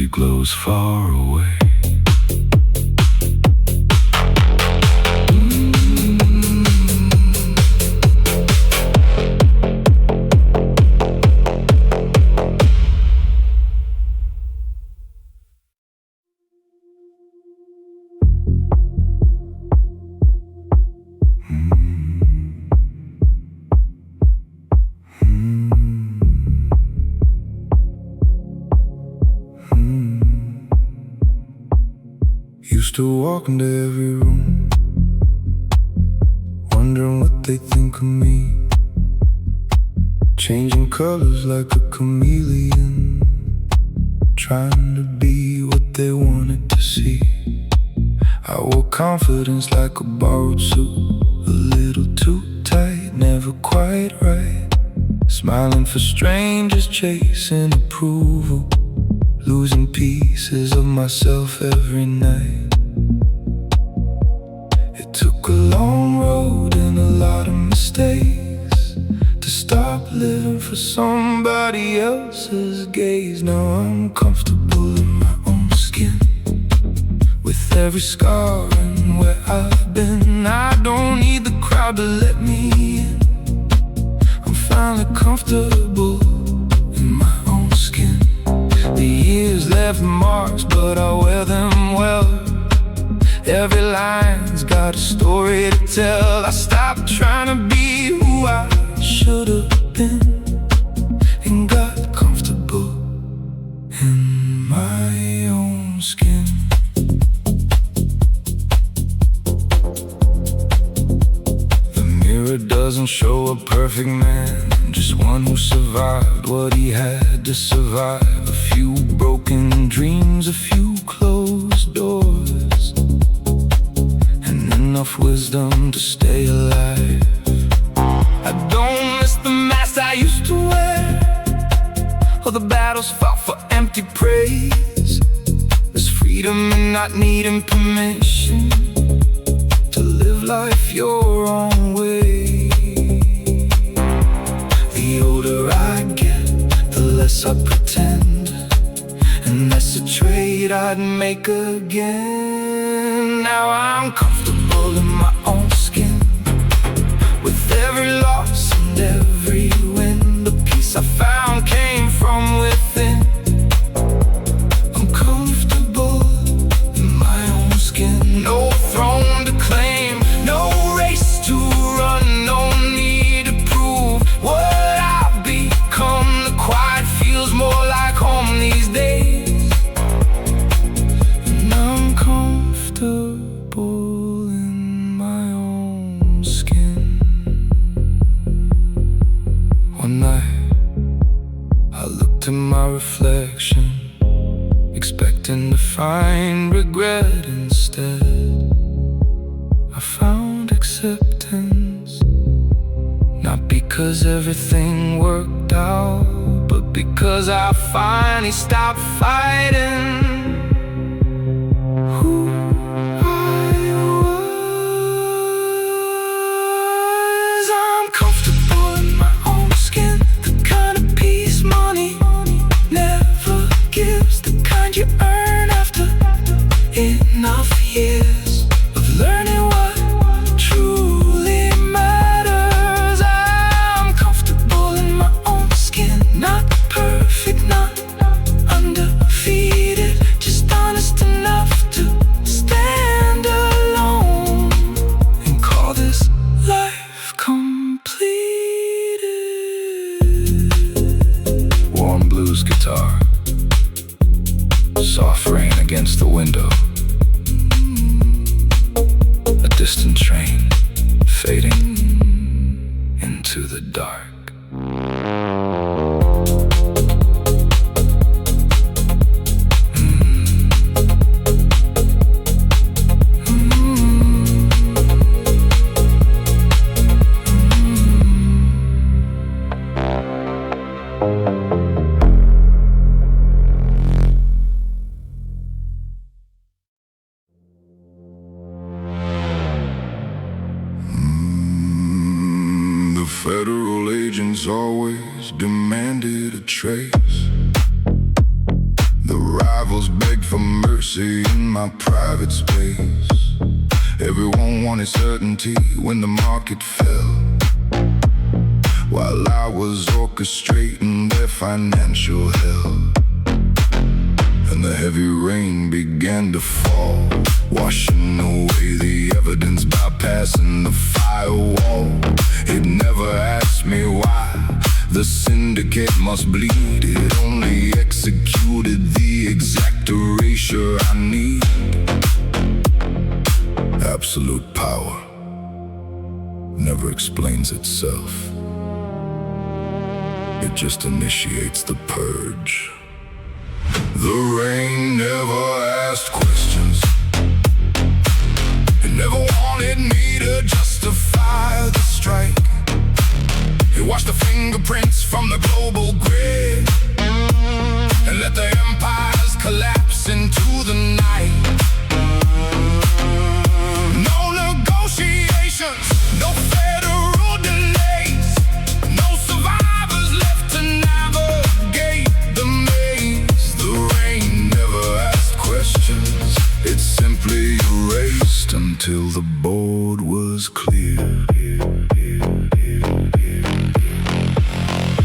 city glows far away. Used to walk into every room, wondering what they think of me, changing colors like a chameleon, trying to be what they wanted to see. I wore confidence like a borrowed suit, a little too tight, never quite right, smiling for strangers, chasing approval, losing pieces of myself every night. It took a long road and a lot of mistakes to stop living for somebody else's gaze. Now I'm comfortable in my own skin, with every scar and where I've been. I don't need the crowd to let me in. I'm finally comfortable in my own skin. The years left marks, but I wear them well. Every line's got a story to tell. I stopped trying to be who I should have been and got comfortable in my own skin. The mirror doesn't show a perfect man, just one who survived what he had to survive. A few broken dreams, a few closed doors, and enough wisdom to stay alive. I don't miss the mask I used to wear, or the battles fought for empty praise. There's freedom in not needing permission to live life your own way. The older I get, the less I pretend, and that's a trade I'd make again. Now I'm comfortable in my own skin, with every loss and every win. The peace I found came from within. I'm comfortable in my own skin. No throne to claim, no race to run, no need to prove what I've become. The quiet feels more like home these days, and I'm comfortable in my own skin. One night I looked in my reflection, expecting to find regret instead. I found acceptance, not because everything worked out, but because I finally stopped fighting who I was. I'm comfortable in my own skin, the kind of peace money never gives, the kind you earn after enough years of learning what truly matters. I'm comfortable in my own skin, not perfect, not undefeated, just honest enough to stand alone and call this life completed. Warm blues guitar, soft rain against the window, a distant train fading into the dark. Federal agents always demanded a trace. The rivals for mercy in my private space. Everyone wanted certainty when the market fell, while I was orchestrating their financial hell. And the heavy rain began to fall, washing away the evidence, bypassing the firewall. It never asked me why the syndicate must bleed. It only executed the exact erasure I need. Absolute power never explains itself. It just initiates the purge. The rain never asked questions. It never wanted me to justify the strike. It washed the fingerprints from the global grid and let the empires collapse into the night. No negotiations, no federal delays, no survivors left to navigate the maze. The rain never asked questions. It simply erased until the board was clear.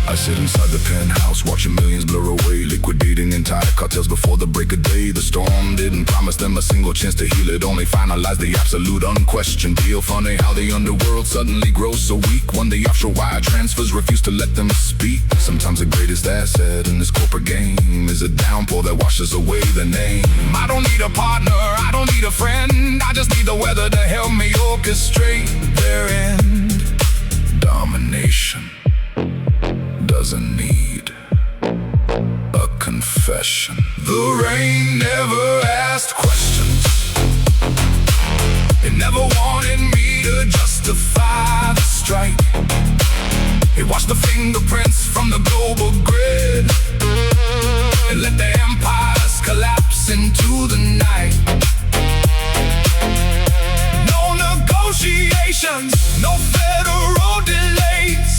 I sit inside the penthouse, watching millions blur away, liquidating entire cartels before the break of day. The storm didn't promise them a single chance to heal, it only finalized the absolute unquestioned deal. Funny how the underworld suddenly grows so weak when the offshore wire transfers refuse to let them speak. Sometimes the greatest asset in this corporate game is a downpour that washes away the name. I don't need a partner, I don't need a friend, I just need the weather to help me orchestrate their end. Domination doesn't need a confession. The rain never asked questions. It never wanted me to justify the strike. It washed the fingerprints from the global grid and let the empires collapse into the night. No negotiations, no federal delays,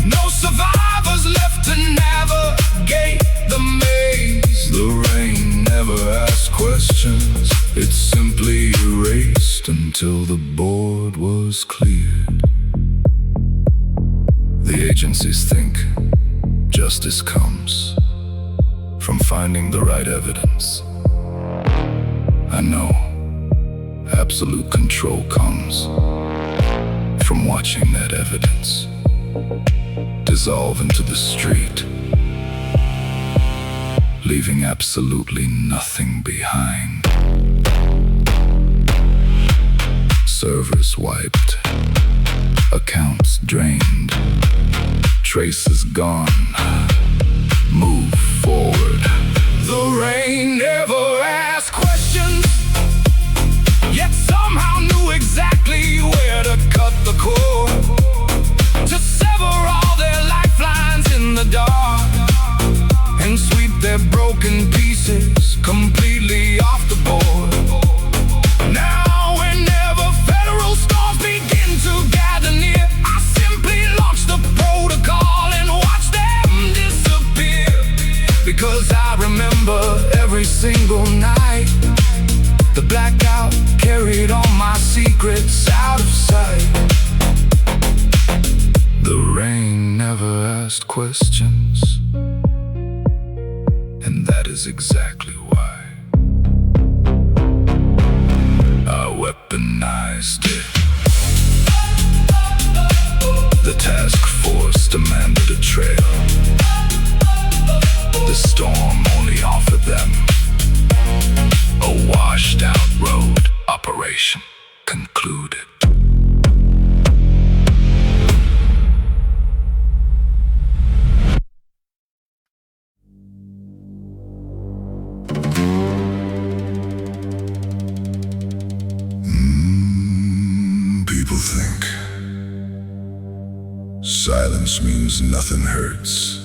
no survivors left to navigate the maze. The rain never asked questions. It simply erased until the board was cleared. The agencies think justice comes from finding the right evidence. I know absolute control comes from watching that evidence dissolve into the street, leaving absolutely nothing behind. Servers wiped, accounts drained, traces gone. Move forward. The rain never asked questions, yet somehow knew exactly where to cut the cord, to sever all their lifelines in the dark and sweep their broken pieces completely off the board. Now whenever federal storms begin to gather near, I simply launch the protocol and watch them disappear. Because I remember every single night the blackout carried all my secrets out of sight. The rain never asked questions, and that is exactly why I weaponized it. The task force demanded a trail. The storm only offered them a washed out road. Operation concluded. People think silence means nothing hurts.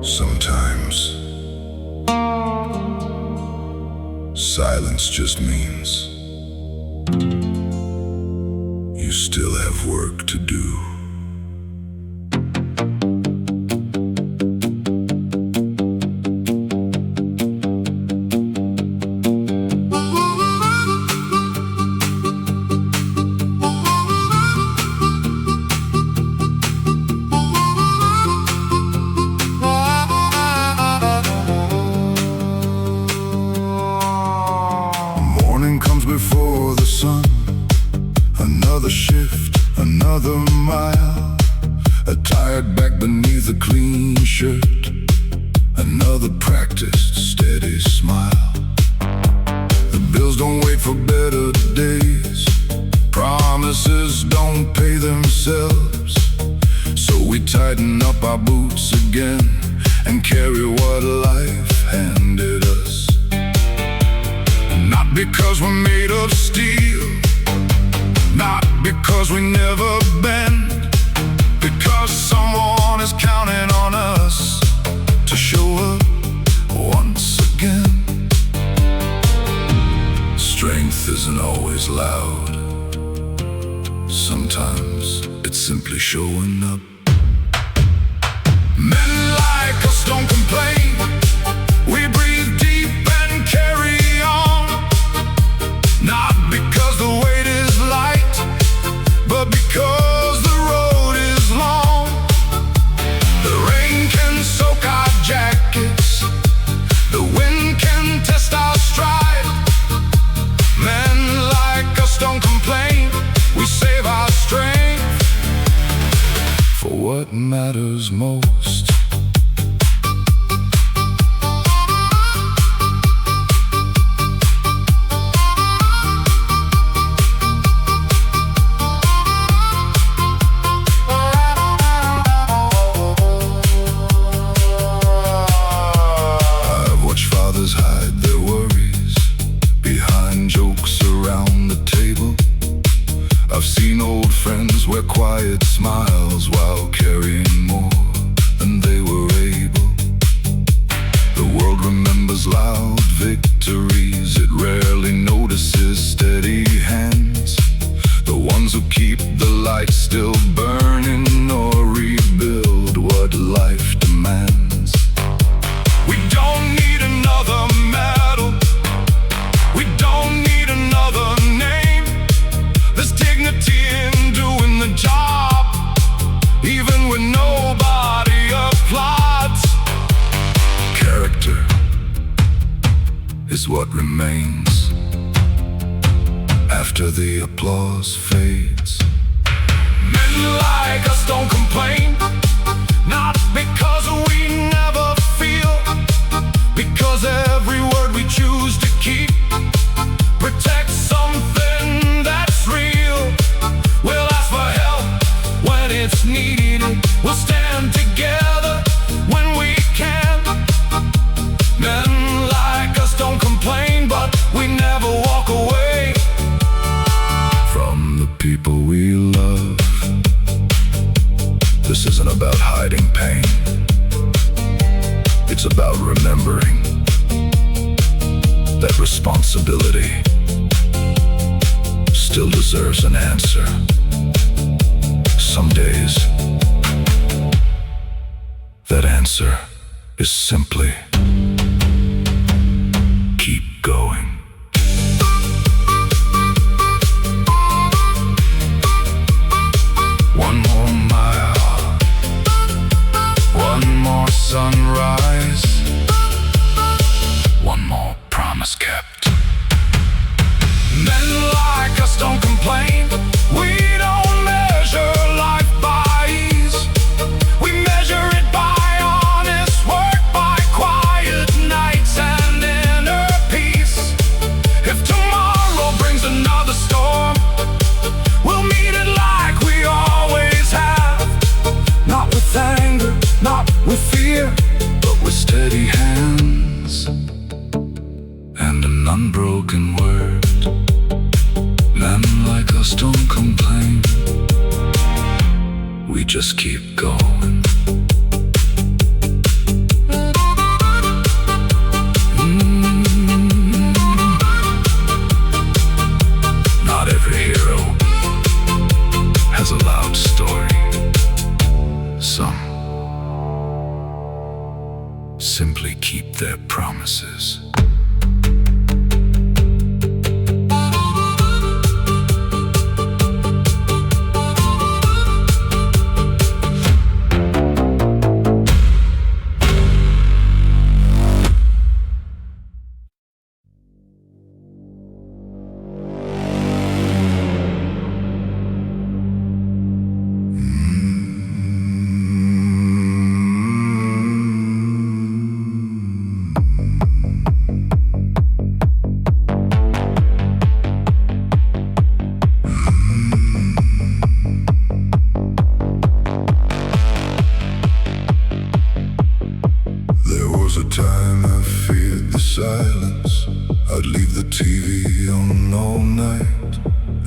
Sometimes silence just means you still have work to do. Another shift, another mile, a tired back beneath a clean shirt. Another practiced steady smile. The bills don't wait for better days. Promises don't pay themselves. So we tighten up our boots again and carry what life handed us. Not because we're made of steel, not because we never bend, because someone is counting on us to show up once again. Strength isn't always loud. Sometimes it's simply showing up. Men like us don't complain. We breathe deep and carry on. Not because the weight is light, but because the road is long. The rain can soak our jackets, the wind can test our stride. Men like us don't complain. We save our strength for what matters most. I've watched fathers hide their worries behind jokes around the table. I've seen old friends wear quiet smiles while carrying more than they were able. The world remembers loud victories. It rarely notices steady hands, the ones who keep the light still burning or rebuild what life demands. We don't need another medal. We don't need another name. There's dignity in doing the job, even when nobody applauds. Character is what remains after the applause fades. Men like us don't complain, not because we never feel, because every word we choose to keep protects something that's real. We'll ask for help when it's needed. We'll stand together when we can. Men like us don't complain, but we never walk away from the people we love. This isn't about hiding pain. It's about remembering that responsibility still deserves an answer. Some days, that answer is simply keep going. One more mile, one more sunrise, one more promise kept. Men like us don't complain. We don't measure life by ease. We measure it by honest work, by quiet nights and inner peace. If tomorrow brings another storm, we'll meet it like we always have. Not with anger, not with fear, but with steady hands and an unbroken word. Men like us don't complain. We just keep going. Not every hero has a loud story. Some simply keep their promises. TV on all night.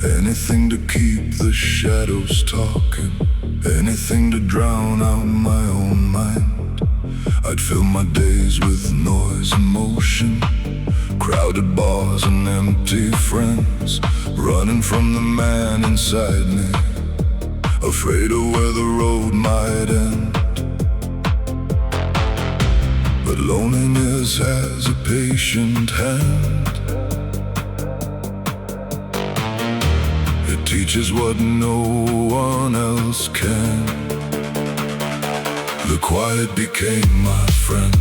Anything to keep the shadows talking. Anything to drown out my own mind. I'd fill my days with noise and motion. Crowded bars and empty friends. Running from the man inside me. Afraid of where the road might end. But loneliness has a patient hand. It teaches what no one else can. The quiet became my friend.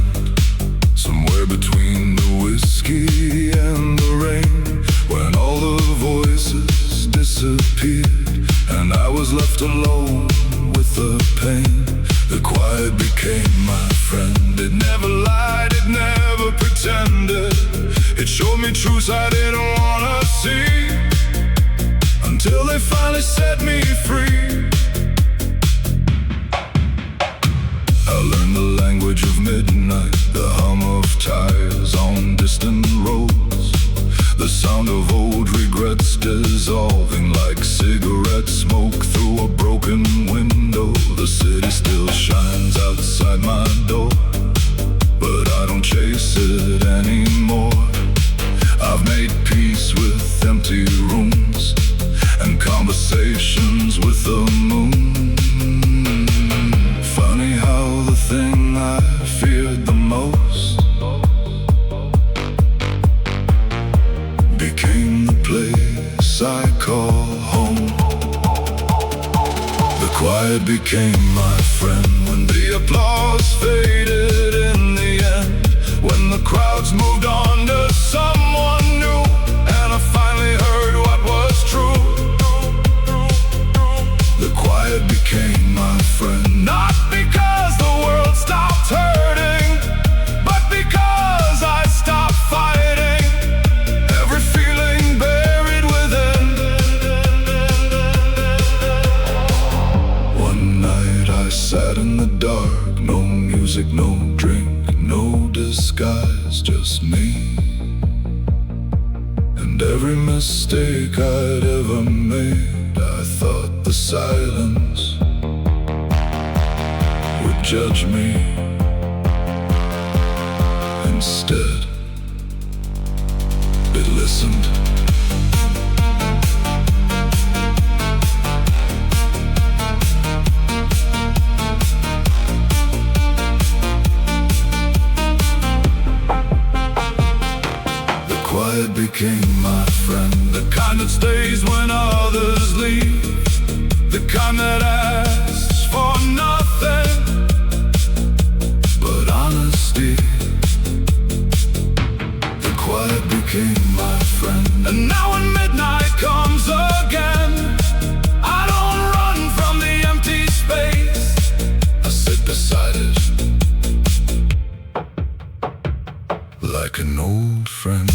Somewhere between the whiskey and the rain. When all the voices disappeared and I was left alone with the pain. The quiet became my friend. It never lied, it never pretended. It showed me truths I didn't wanna see. Until they finally set me free. I learned the language of midnight. The hum of tires on distant roads. The sound of old regrets dissolving like cigarette smoke through a broken window. The city still shines outside my door, but I don't chase it anymore. I've made peace with empty rooms and conversations with the moon. Funny how the thing I feared the most became the place I call home. The quiet became my friend when the applause faded in the end. When the crowds moved on to someone new and I finally heard what was true. The quiet became my friend. Not because the world stopped hurting, but because I stopped fighting. Every feeling buried within. One night I sat in the dark. No music, no drink, no disguise, just me. And every mistake I'd ever made, I thought the silence would judge me. Instead, it listened. The quiet became my friend. The kind that stays when others leave. The kind that asks for nothing but honesty. The quiet became my friend. And now when midnight comes again, I don't run from the empty space. I sit beside it like an old friend.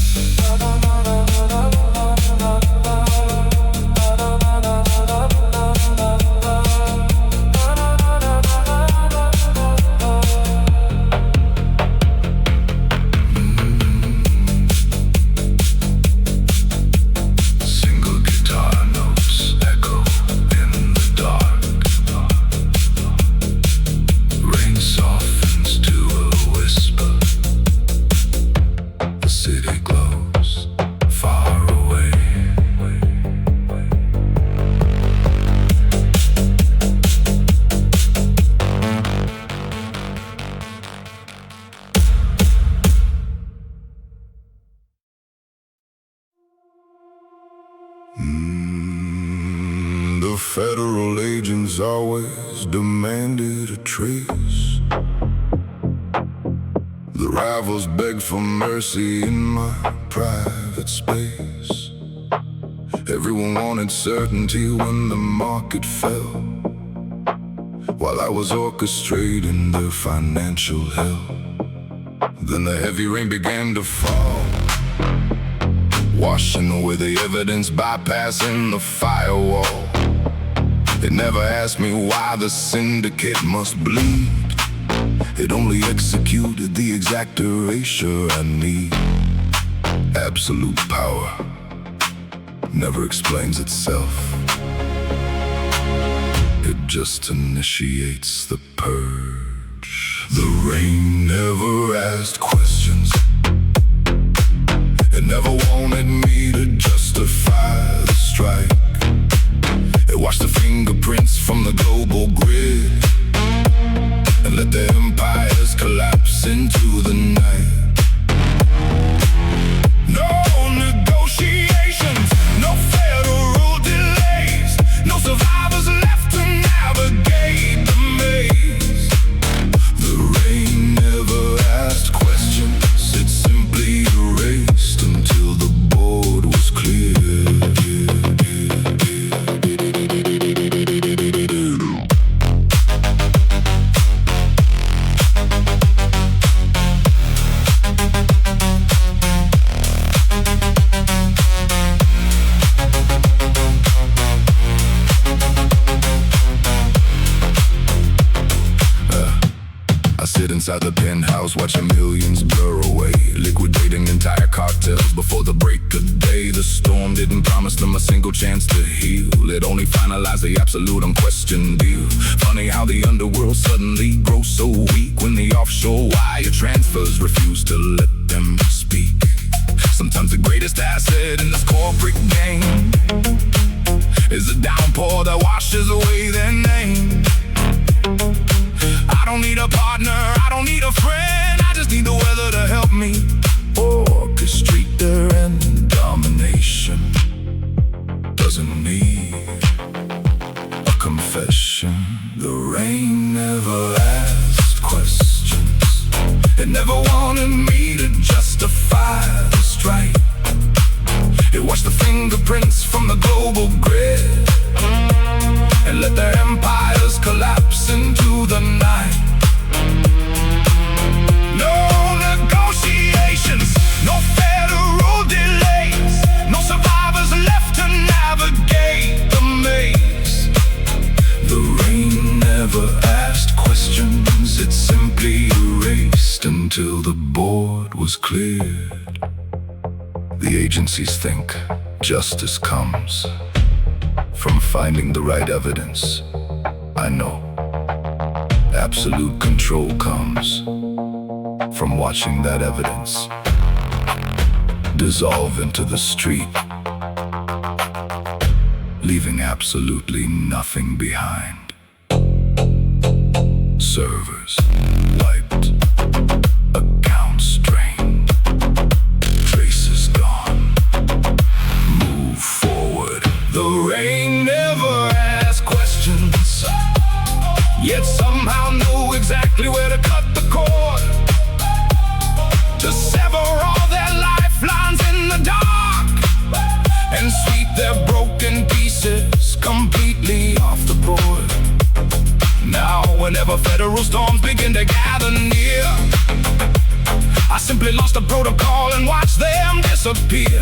The federal agents always demanded a trace. The rivals begged for mercy in my private space. Everyone wanted certainty when the market fell, while I was orchestrating their financial hell. Then the heavy rain began to fall, washing away the evidence, bypassing the firewall. It never asked me why the syndicate must bleed. It only executed the exact erasure I need. At absolute power never explains itself. It just initiates the purge. The rain never asked questions. It never wanted me to justify the strike. It watched the fingerprints from the global grid and let the empires collapse into the night. No negotiations, no federal delays, no survivors left to navigate the maze. The rain never asked questions, it simply erased until the board was clear. Inside the penthouse, watching millions blur away, liquidating entire cocktails before the break of day. The storm didn't promise them a single chance to heal. It only finalized the absolute unquestioned deal. Funny how the underworld suddenly grows so weak when the offshore wire transfers refuse to let them speak. Sometimes the greatest asset in this corporate game is a downpour that washes away their name. I don't need a partner, I don't need a friend, I just need the weather to help me orchestrate their end. Domination doesn't need a confession. The rain never asked questions. It never wanted me to justify the strike. It watched the fingerprints from the global grid and let their empires collapse into the night. No negotiations, no federal delays, no survivors left to navigate the maze. The rain never asked questions, it simply erased until the board was cleared. The agencies think justice comes from finding the right evidence. I know absolute control comes from watching that evidence dissolve into the street, leaving absolutely nothing behind. Servers wiped, accounts drained, traces gone. Move forward. The rain never asked questions, yet somehow knew exactly where to cut the cord, to sever all their lifelines in the dark and sweep their broken pieces completely off the board. Now whenever federal storms begin to gather near, I simply lost the protocol and watched them disappear.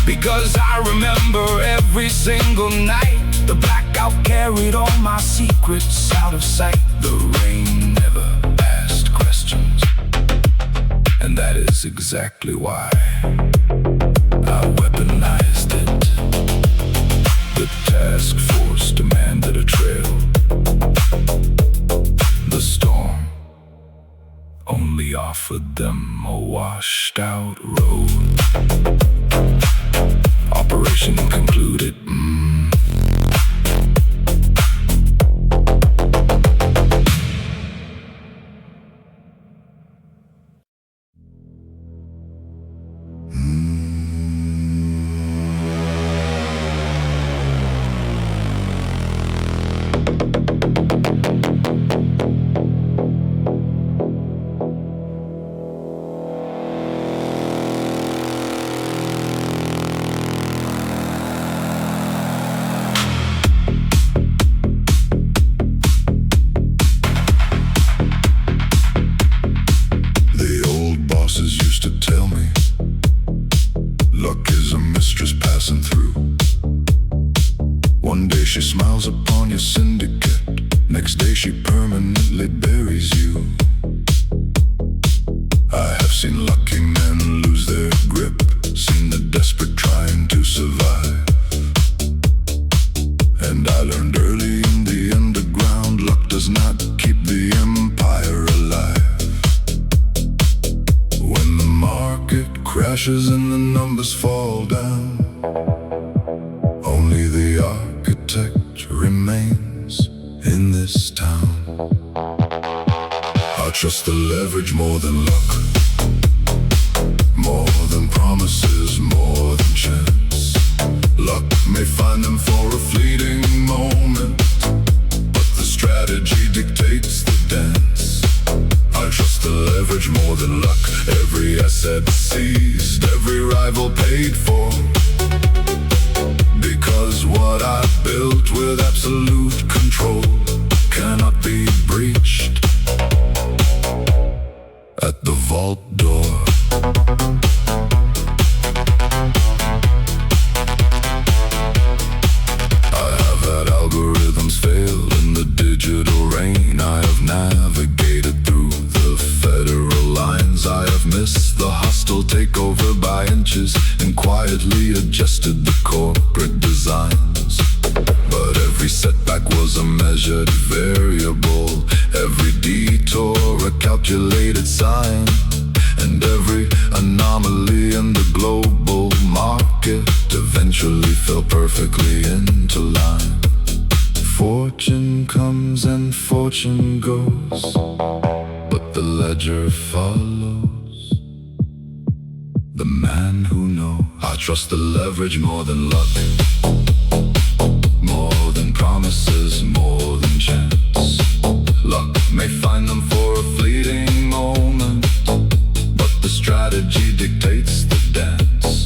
Because I remember every single night the blackout carried all my secrets out of sight. The rain never asked questions, and that is exactly why I weaponized it. The task force demanded a trail. The storm only offered them a washed out road. Operation concluded. One day she smiles upon your syndicate, next day she permanently buries you. I have seen lucky men lose their market crashes and the numbers fall down. Only the architect remains in this town. I trust the leverage more than luck, more than promises, more than chance. Luck may find them for a fleeting moment, but the strategy dictates the dance. I trust the leverage more than luck. Every asset seized, every rival paid for, because what I built with absolute control cannot be breached. At the vault door, I have had algorithms fail in the digital rain. I have navigated through the federal lines. I have missed the hostile takeover by inches and quietly adjusted the corporate designs. But every setback was a measured variable, every detour a calculated sign, and every anomaly in the global market eventually fell perfectly into line. Fortune comes and fortune goes, but the ledger follows the man who knows. I trust the leverage more than luck, more than promises, more than chance. Luck may find them for a fleeting moment, but the strategy dictates the dance.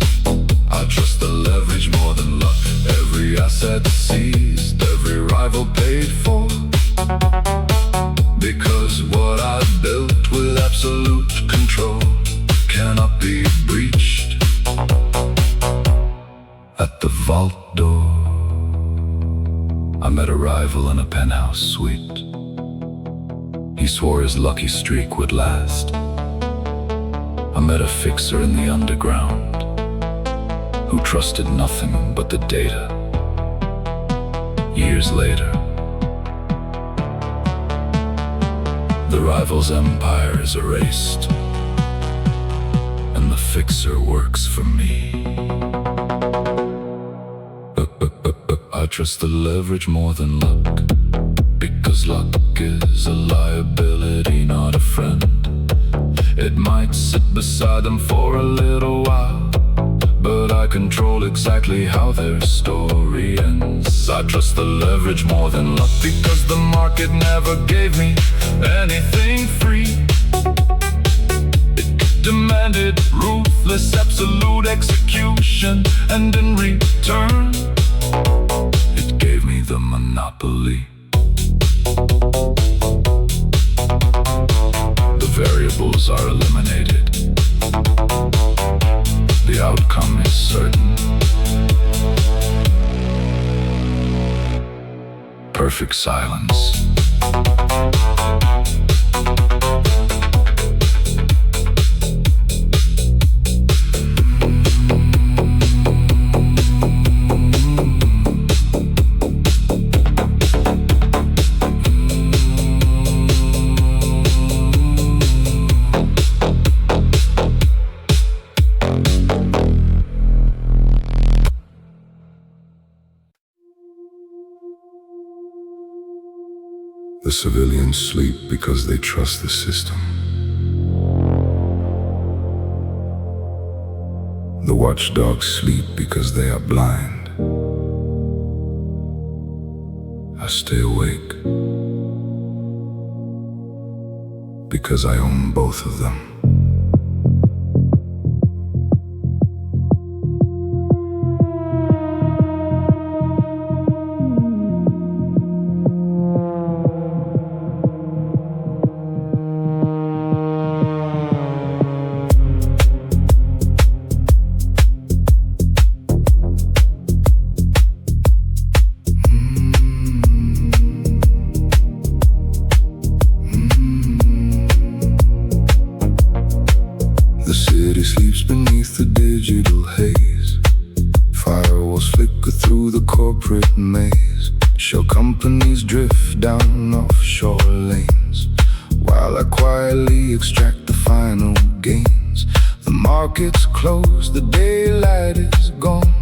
I trust the leverage more than luck. Every asset seized, every rival paid for, because what I built with absolute control cannot be breached. At the vault door, I met a rival in a penthouse suite. He swore his lucky streak would last. I met a fixer in the underground who trusted nothing but the data. Years later, the rival's empire is erased, and the fixer works for me. I trust the leverage more than luck, because luck is a liability, not a friend. It might sit beside them for a little while, but I control exactly how their story ends. I trust the leverage more than luck, because the market never gave me anything free. It demanded ruthless, absolute execution, and in return, it gave me the monopoly. The variables are eliminated. The outcome is certain. Perfect silence. The civilians sleep because they trust the system. The watchdogs sleep because they are blind. I stay awake because I own both of them. market's closed, the daylight is gone.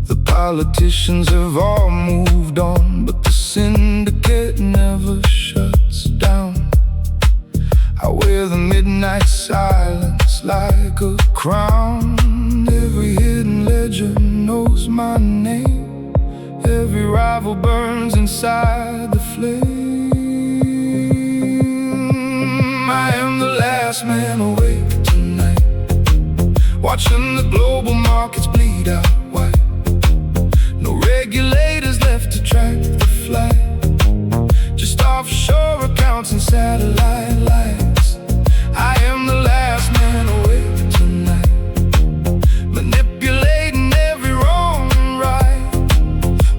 The politicians have all moved on, but the syndicate never shuts down. I wear the midnight silence like a crown. Every hidden ledger knows my name. Every rival burns inside the flame. I am the last man awake tonight, watching the global markets bleed out white. No regulators left to track the flight, just offshore accounts and satellite lights. I am the last man awake tonight, manipulating every wrong and right,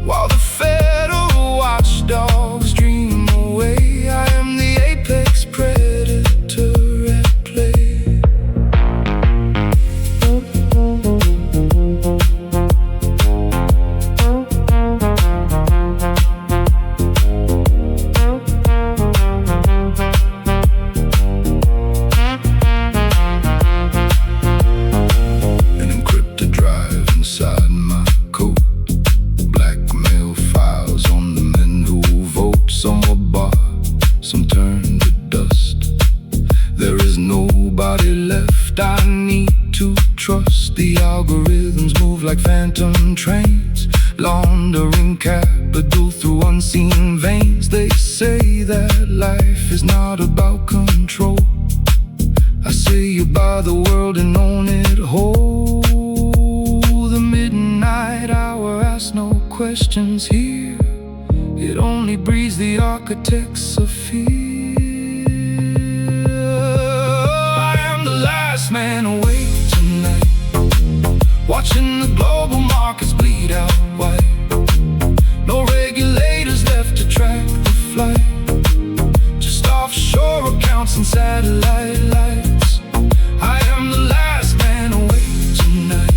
while the federal watchdogs dream away. I am the apex predator at play. An encrypted drive inside my coat, blackmail files on the men who vote. Some were bought, some turned to dust. There is nobody left I need to trust. The algorithms move like phantom trains, laundering capital through unseen veins. They say that life is not about control. I say you buy the world and own it whole. The midnight hour asks no questions here. It only breeds the architects of fear. I am the last man awake tonight, watching the global markets bleed out white. No regulators left to track the flight, just offshore accounts and satellite lights. I am the last man awake tonight,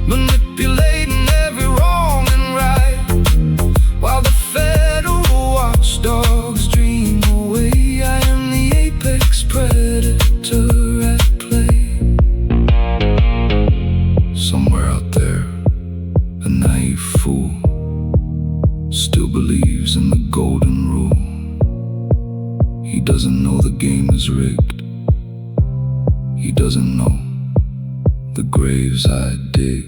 manipulating every wrong and right, while the federal watchdogs dream away. I am the apex predator at play. Somewhere out there, a naive fool still believes in the golden rule. He doesn't know the game is rigged. He doesn't know the graves I dig.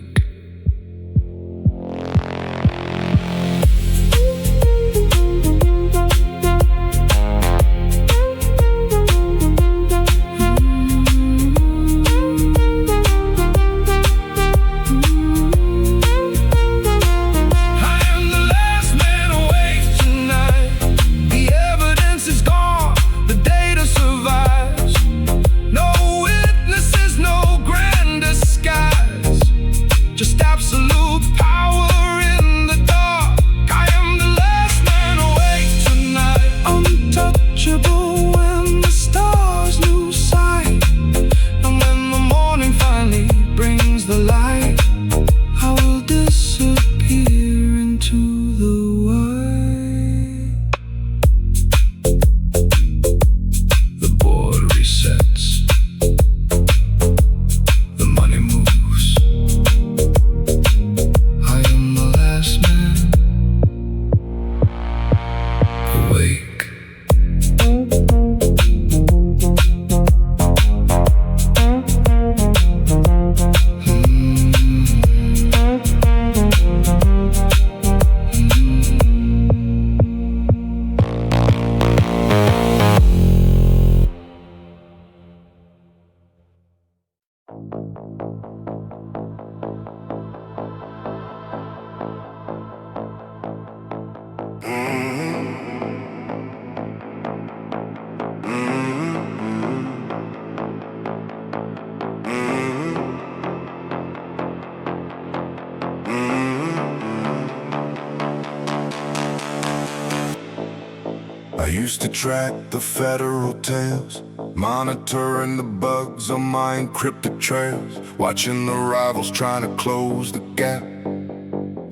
I used to track the federal tails, monitoring the bugs on my encrypted trails, watching the rivals trying to close the gap,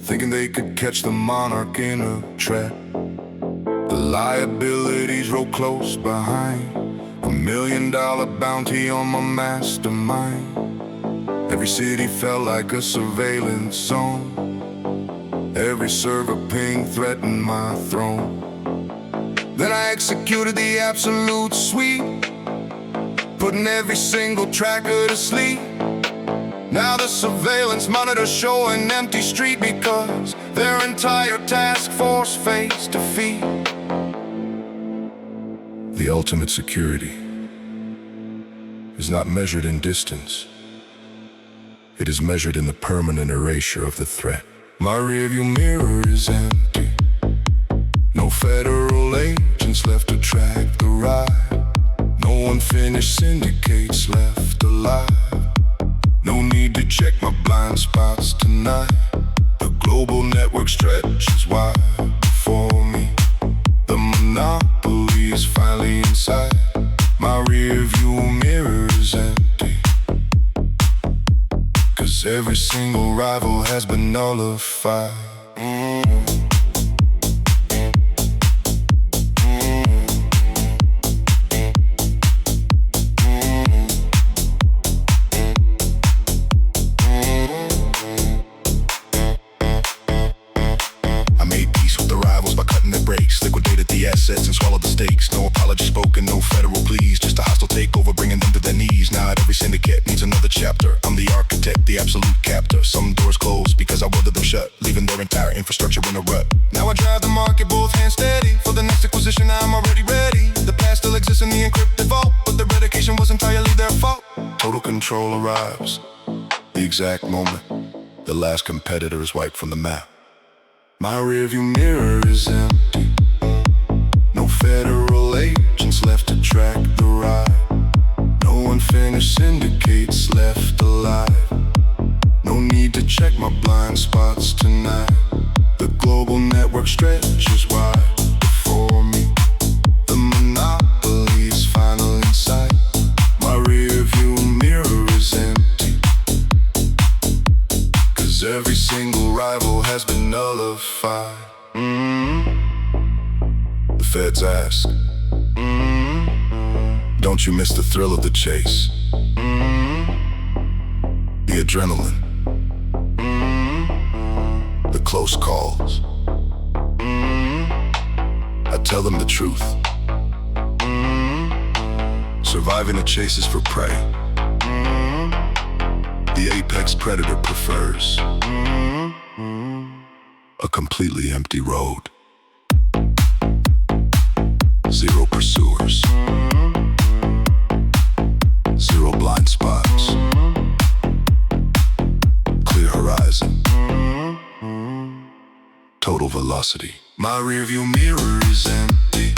thinking they could catch the monarch in a trap. The liabilities roll close behind, from $1 million bounty on my mastermind. Every city felt like a surveillance zone. Every server ping threatened my throne. Then I executed the absolute sweep, putting every single tracker to sleep. Now the surveillance monitors show an empty street because their entire task force faced defeat. The ultimate security is not measured in distance. It is measured in the permanent erasure of the threat. My rearview mirror is empty. No federal agents left to track the ride. No unfinished syndicates left alive. No need to check my blind spots tonight. The global network stretches wide before me. The monopoly is finally inside. My rearview mirror is empty, 'cause every single rival has been nullified. Assets and swallow the stakes. No apology spoken, no federal pleas. Just a hostile takeover, bringing them to their knees. Now every syndicate needs another chapter. I'm the architect, the absolute captor. Some doors closed because I welded them shut, leaving their entire infrastructure in a rut. Now I drive the market both hands steady. For the next acquisition, I'm already ready. The past still exists in the encrypted vault, but the dedication was entirely their fault. Total control arrives, the exact moment the last competitor is wiped from the map. My rearview mirror is empty. No federal agents left to track the ride. No unfinished syndicates left alive. No need to check my blind spots tonight. The global network stretches wide before me. The monopoly is final in sight. My rearview mirror is empty, 'cause every single rival has been nullified. The feds ask, don't you miss the thrill of the chase? The adrenaline, the close calls. I tell them the truth. Surviving the chase is for prey. The apex predator prefers a completely empty road. Zero pursuers, zero blind spots, clear horizon, total velocity. My rearview mirror is empty,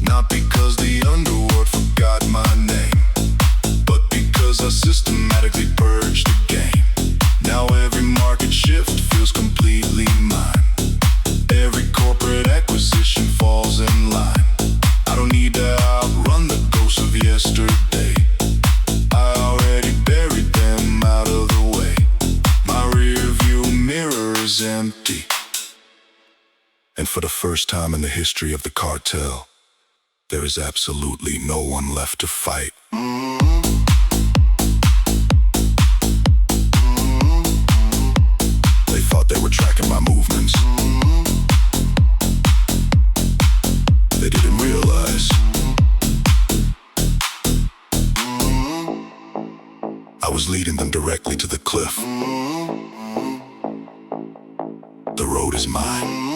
not because the underworld forgot my name, but because I systematically purged the game. Now every market shift feels completely mine. Every corporate acquisition falls in line. I don't need to outrun the ghosts of yesterday. I already buried them out of the way. My rearview mirror is empty, and for the first time in the history of the cartel, there is absolutely no one left to fight. They thought they were tracking my movements. They didn't realize I was leading them directly to the cliff. The road is mine.